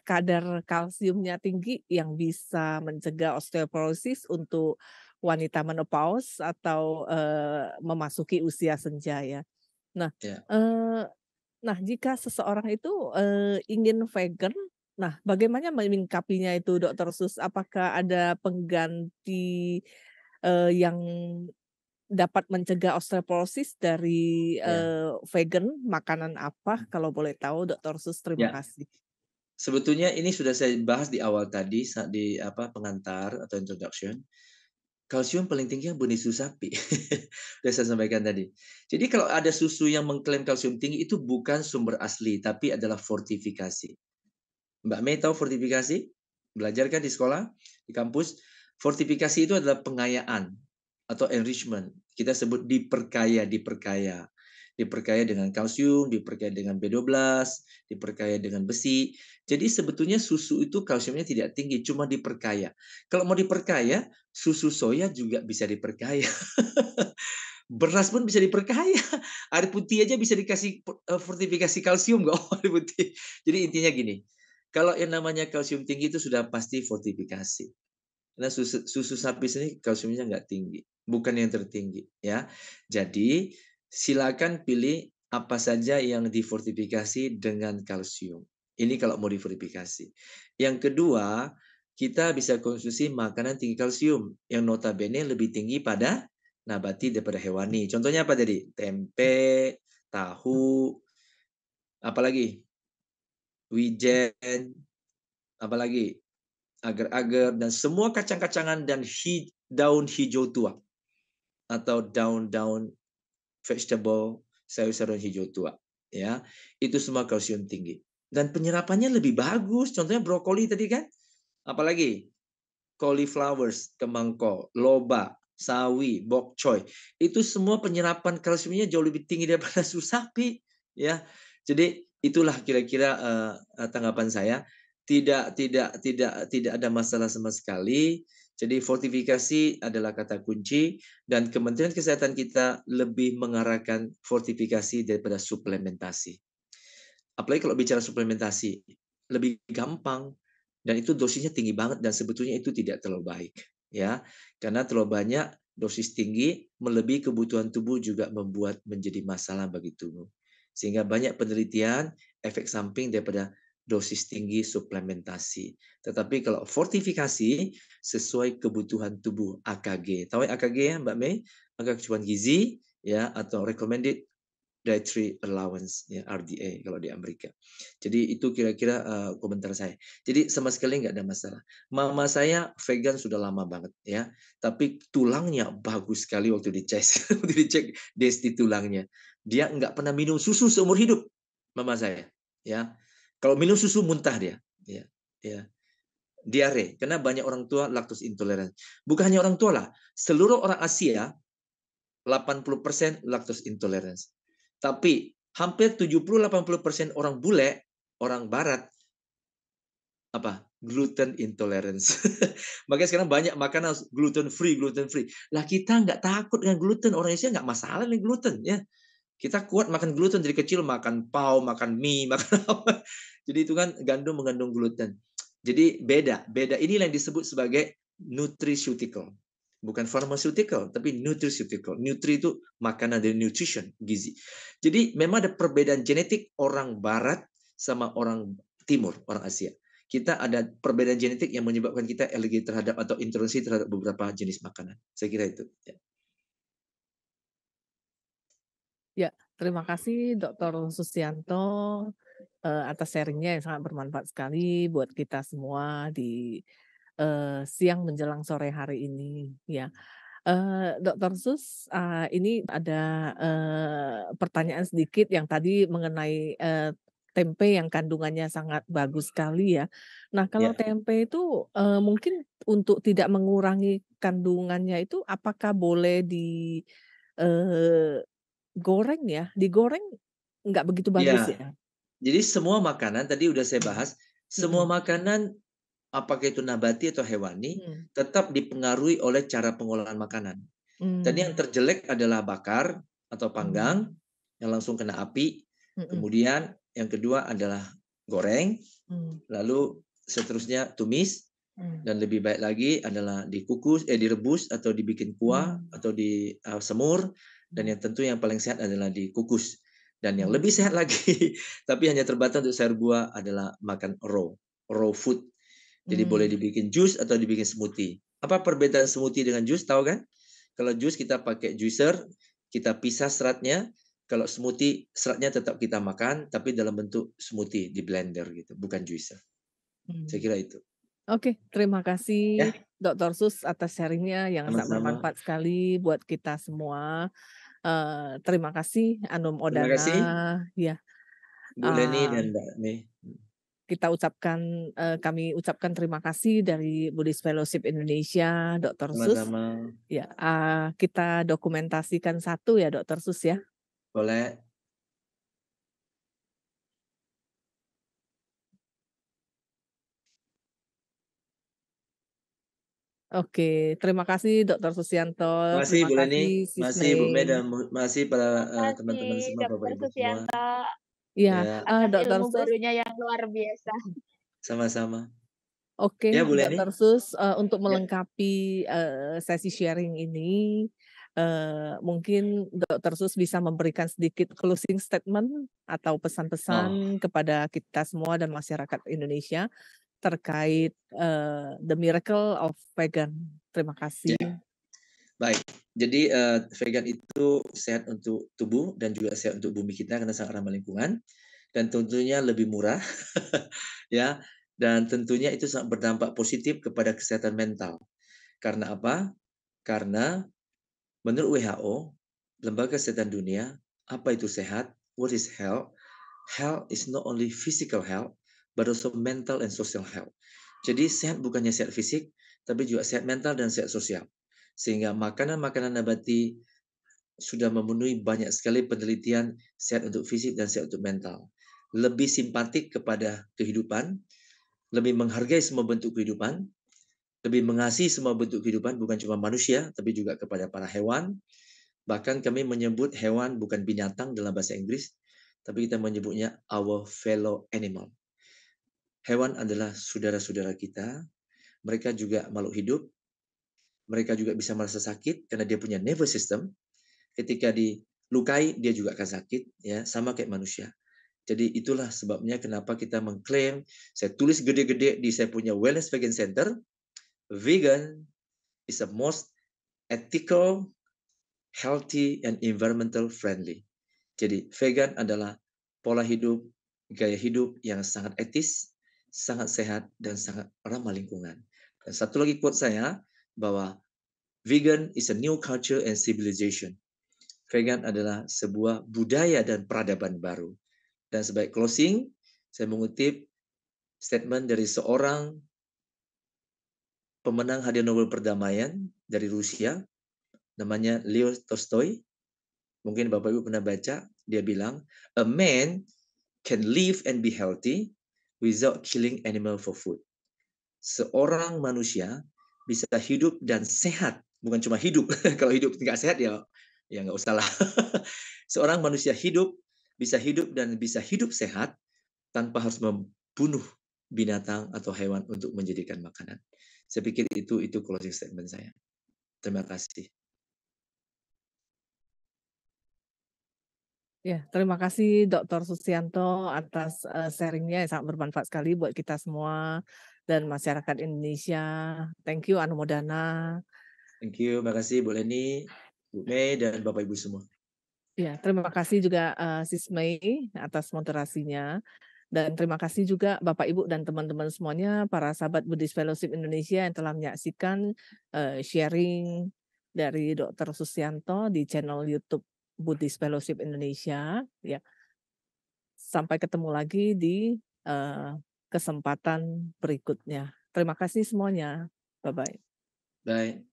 kadar kalsiumnya tinggi yang bisa mencegah osteoporosis untuk wanita menopause atau, memasuki usia senja ya. Nah, Ya. eee Nah, jika seseorang itu, ingin vegan, nah bagaimana menyikapinya itu Dokter Sus? Apakah ada pengganti, yang dapat mencegah osteoporosis dari, Ya, vegan? Makanan apa kalau boleh tahu Dokter Sus? Terima ya. kasih. Sebetulnya ini sudah saya bahas di awal tadi saat di pengantar atau introduction. Kalsium paling tinggi yang benih susu sapi. Sudah saya sampaikan tadi. Jadi kalau ada susu yang mengklaim kalsium tinggi itu bukan sumber asli, tapi adalah fortifikasi. Mbak Mei tahu fortifikasi? Belajar kan di sekolah, di kampus? Fortifikasi itu adalah pengayaan atau enrichment. Kita sebut diperkaya, diperkaya. Diperkaya dengan kalsium, diperkaya dengan B12, diperkaya dengan besi. Jadi sebetulnya susu itu kalsiumnya tidak tinggi, cuma diperkaya. Kalau mau diperkaya, susu soya juga bisa diperkaya. Beras pun bisa diperkaya. Air putih aja bisa dikasih fortifikasi kalsium kok, air putih. Jadi intinya gini, kalau yang namanya kalsium tinggi itu sudah pasti fortifikasi. Karena susu sapi sendiri kalsiumnya nggak tinggi, bukan yang tertinggi ya. Jadi silakan pilih apa saja yang difortifikasi dengan kalsium. Ini kalau mau difortifikasi. Yang kedua, kita bisa konsumsi makanan tinggi kalsium yang notabene lebih tinggi pada nabati daripada hewani. Contohnya apa tadi? Tempe, tahu, apalagi wijen, apalagi agar-agar dan semua kacang-kacangan dan daun hijau tua atau daun-daun vegetable, sayur-sayuran hijau tua, ya. Itu semua kalsium tinggi. Dan penyerapannya lebih bagus. Contohnya brokoli tadi kan. Apalagi cauliflowers, kembang kol, loba, sawi, bok choy. Itu semua penyerapan kalsiumnya jauh lebih tinggi daripada susu sapi, ya. Jadi itulah kira-kira tanggapan saya. Tidak ada masalah sama sekali. Jadi fortifikasi adalah kata kunci dan Kementerian Kesehatan kita lebih mengarahkan fortifikasi daripada suplementasi. Apalagi kalau bicara suplementasi, lebih gampang dan itu dosisnya tinggi banget dan sebetulnya itu tidak terlalu baik ya. Karena terlalu banyak dosis tinggi melebihi kebutuhan tubuh juga membuat menjadi masalah bagi tubuh. Sehingga banyak penelitian efek samping daripada dosis tinggi suplementasi. Tetapi kalau fortifikasi sesuai kebutuhan tubuh AKG. Tahu AKG ya Mbak Mei? Angka kecukupan gizi ya atau recommended dietary allowance ya RDA kalau di Amerika. Jadi itu kira-kira komentar saya. Jadi sama sekali nggak ada masalah. Mama saya vegan sudah lama banget ya, tapi tulangnya bagus sekali waktu dicek waktu dicek desti tulangnya. Dia nggak pernah minum susu seumur hidup, mama saya. Ya, kalau minum susu muntah dia. Ya, ya. Diare karena banyak orang tua laktos intoleran. Bukan hanya orang tua lah, seluruh orang Asia 80% laktos intolerance. Tapi hampir 70-80% orang bule, orang barat apa? Gluten intolerance. Makanya sekarang banyak makanan gluten free, gluten free. Lah kita nggak takut dengan gluten, orang Indonesia nggak masalah dengan gluten ya. Kita kuat makan gluten dari kecil, makan pau, makan mie, makan apa. Jadi itu kan gandum mengandung gluten. Jadi beda, beda inilah yang disebut sebagai nutraceutical. Bukan pharmaceutical, tapi nutraceutical. Nutri itu makanan dari nutrition, gizi. Jadi memang ada perbedaan genetik orang barat sama orang timur, orang Asia. Kita ada perbedaan genetik yang menyebabkan kita alergi terhadap atau intoleransi terhadap beberapa jenis makanan. Saya kira itu. Ya. Ya, terima kasih Dokter Susianto atas sharingnya yang sangat bermanfaat sekali buat kita semua di siang menjelang sore hari ini ya. Dokter Sus, ini ada pertanyaan sedikit yang tadi mengenai tempe yang kandungannya sangat bagus sekali ya. Nah, kalau Ya, tempe itu mungkin untuk tidak mengurangi kandungannya itu apakah boleh goreng ya? Digoreng nggak begitu bagus ya. ya? Jadi semua makanan tadi udah saya Hmm, bahas, semua mhm, makanan apakah itu nabati atau hewani mhm, tetap dipengaruhi oleh cara pengolahan makanan. Dan yang mmm, terjelek adalah bakar atau panggang mmm, yang langsung kena api. mhm, Kemudian yang kedua adalah goreng, mmm, lalu seterusnya tumis, mmm, dan lebih baik lagi adalah direbus atau dibikin kuah mmm, atau semur, dan mmm, yang tentu yang paling sehat adalah dikukus. Dan yang mmm, lebih sehat lagi, tapi hanya terbatas untuk sayur buah adalah makan raw food. Jadi boleh mmm, dibikin jus atau dibikin smoothie. Apa perbedaan smoothie dengan jus, tahu kan? Kalau jus kita pakai juicer, kita pisah seratnya. Kalau smoothie seratnya tetap kita makan, tapi dalam bentuk smoothie di blender gitu, bukan juicer. Saya mmm. kira itu. Oke, terima kasih Ya, Dokter Sus atas sharing-nya yang sangat sama-sama. bermanfaat sekali buat kita semua. Terima kasih Anum Terima Odana, kasih ya, Bu Leni eee, dan Mbak Mei. kami ucapkan terima kasih dari Buddhist Fellowship Indonesia, Dokter Sus. Sama-sama. Ya, kita dokumentasikan satu ya Dokter Sus ya. Boleh. Oke, terima kasih Dokter Susianto, Masih terima Bu Leni, kasih Sis masih Bu Mei, Mei. dan masih para Makasih teman-teman semua, Bapak Dokter Ibu semua. Susianto Ya, Ya, atas Dokter ilmu Sus. barunya yang luar biasa. sama-sama. Ya Oke, Bu Dokter Leni. Sus, untuk Ya, melengkapi, sesi sharing ini, mungkin Dokter Sus bisa memberikan sedikit closing statement atau oh, pesan-pesan kepada kita semua dan masyarakat Indonesia terkait, the miracle of vegan. Terima kasih. ya. Baik. Jadi vegan itu sehat untuk tubuh dan juga sehat untuk bumi kita karena sangat ramah lingkungan dan tentunya lebih murah, ya. Dan tentunya itu sangat berdampak positif kepada kesehatan mental. Karena apa? Karena menurut WHO, Lembaga Kesehatan Dunia, apa itu sehat? What is health? Health is not only physical health, but also mental and social health. Jadi sehat bukannya sehat fisik, tapi juga sehat mental dan sehat sosial. Sehingga makanan-makanan nabati sudah memenuhi banyak sekali penelitian sehat untuk fisik dan sehat untuk mental. Lebih simpatik kepada kehidupan, lebih menghargai semua bentuk kehidupan, lebih mengasihi semua bentuk kehidupan, bukan cuma manusia, tapi juga kepada para hewan. Bahkan kami menyebut hewan bukan binatang dalam bahasa Inggris, tapi kita menyebutnya our fellow animal. Hewan adalah saudara-saudara kita, mereka juga makhluk hidup, mereka juga bisa merasa sakit karena dia punya nervous system. Ketika dilukai, dia juga akan sakit, ya, sama kayak manusia. Jadi itulah sebabnya kenapa kita mengklaim, saya tulis gede-gede di saya punya Wellness Vegan Center, vegan is the most ethical, healthy, and environmental friendly. Jadi vegan adalah pola hidup, gaya hidup yang sangat etis, sangat sehat, dan sangat ramah lingkungan. Dan satu lagi quote saya, bahwa vegan is a new culture and civilization. Vegan adalah sebuah budaya dan peradaban baru. Dan sebagai closing, saya mengutip statement dari seorang pemenang hadiah Nobel perdamaian dari Rusia, namanya Leo Tolstoy. Mungkin Bapak Ibu pernah baca, dia bilang, "A man can live and be healthy without killing animal for food." Seorang manusia bisa hidup dan sehat, bukan cuma hidup. Kalau hidup nggak sehat ya nggak usah lah. Seorang manusia bisa hidup dan bisa hidup sehat tanpa harus membunuh binatang atau hewan untuk menjadikan makanan. Saya pikir itu closing statement saya. Terima kasih. Ya, terima kasih Dokter Susianto atas sharing-nya yang sangat bermanfaat sekali buat kita semua dan masyarakat Indonesia. Thank you Anumodana. Thank you, makasih Bu Leni, Bu Mei, dan Bapak Ibu semua. Ya, terima kasih juga Sis Mei atas moderasinya. Dan terima kasih juga Bapak, Ibu, dan teman-teman semuanya, para sahabat Buddhist Fellowship Indonesia yang telah menyaksikan sharing dari Dr. Susianto di channel YouTube Buddhist Fellowship Indonesia. Ya, sampai ketemu lagi di kesempatan berikutnya. Terima kasih semuanya. Bye-bye. Bye.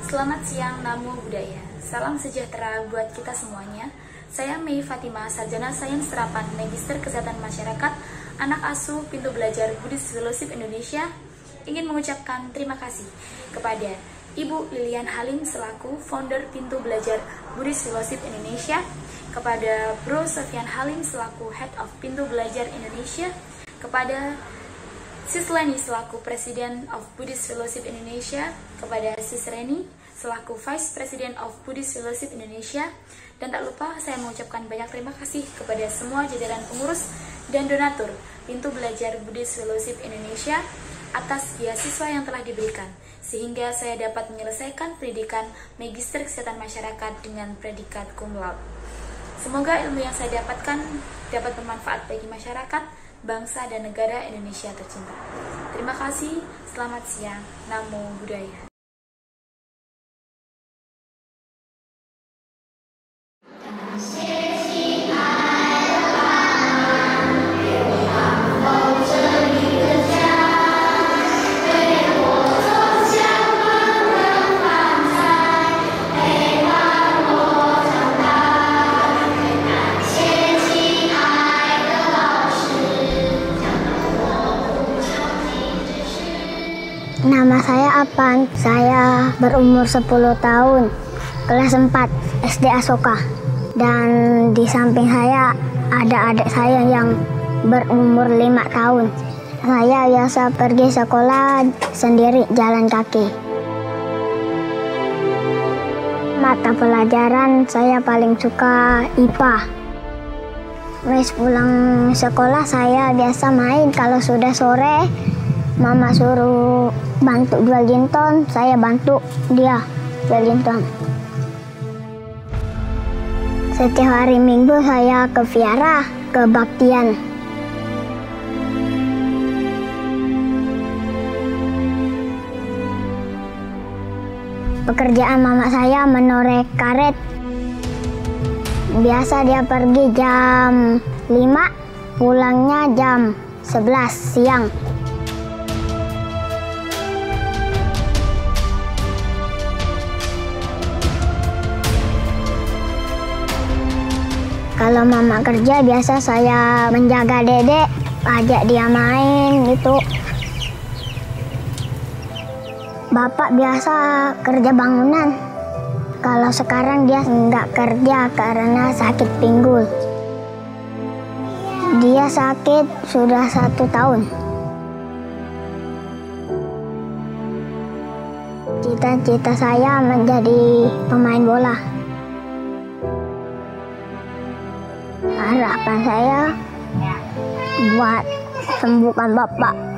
Selamat siang, Namo Buddhaya. Salam sejahtera buat kita semuanya. Saya Mei Fatimah, Sarjana Sains Terapan Magister Kesehatan Masyarakat, anak asuh Pintu Belajar Buddhist Fellowship Indonesia, ingin mengucapkan terima kasih kepada Ibu Lilian Halim selaku founder Pintu Belajar Buddhist Fellowship Indonesia, kepada Bro Sofian Halim selaku Head of Pintu Belajar Indonesia, kepada Sis Leni selaku President of Buddhist Fellowship Indonesia, kepada Sis Reni selaku Vice President of Buddhist Fellowship Indonesia, dan tak lupa saya mengucapkan banyak terima kasih kepada semua jajaran pengurus dan donatur Pintu Belajar Buddhist Fellowship Indonesia atas beasiswa yang telah diberikan, sehingga saya dapat menyelesaikan pendidikan Magister Kesehatan Masyarakat dengan predikat cum laude. Semoga ilmu yang saya dapatkan dapat bermanfaat bagi masyarakat, bangsa dan negara Indonesia tercinta. Terima kasih, selamat siang, Namo Buddhaya. Nama saya Apan, saya berumur 10 tahun, kelas 4 SD Asoka. Dan di samping saya ada adik saya yang berumur 5 tahun. Saya biasa pergi sekolah sendiri jalan kaki. Mata pelajaran saya paling suka IPA. Wes pulang sekolah saya biasa main, kalau sudah sore Mama suruh bantu jual jinton, saya bantu dia jual jinton. Setiap hari Minggu saya ke Viara, ke Baktian. Pekerjaan mama saya menoreh karet. Biasa dia pergi jam 5, pulangnya jam 11 siang. Kalau mama kerja biasa saya menjaga dedek, ajak dia main gitu. Bapak biasa kerja bangunan. Kalau sekarang dia nggak kerja karena sakit pinggul. Dia sakit sudah 1 tahun. Cita-cita saya menjadi pemain bola. Harapan saya buat sembuhkan Bapak.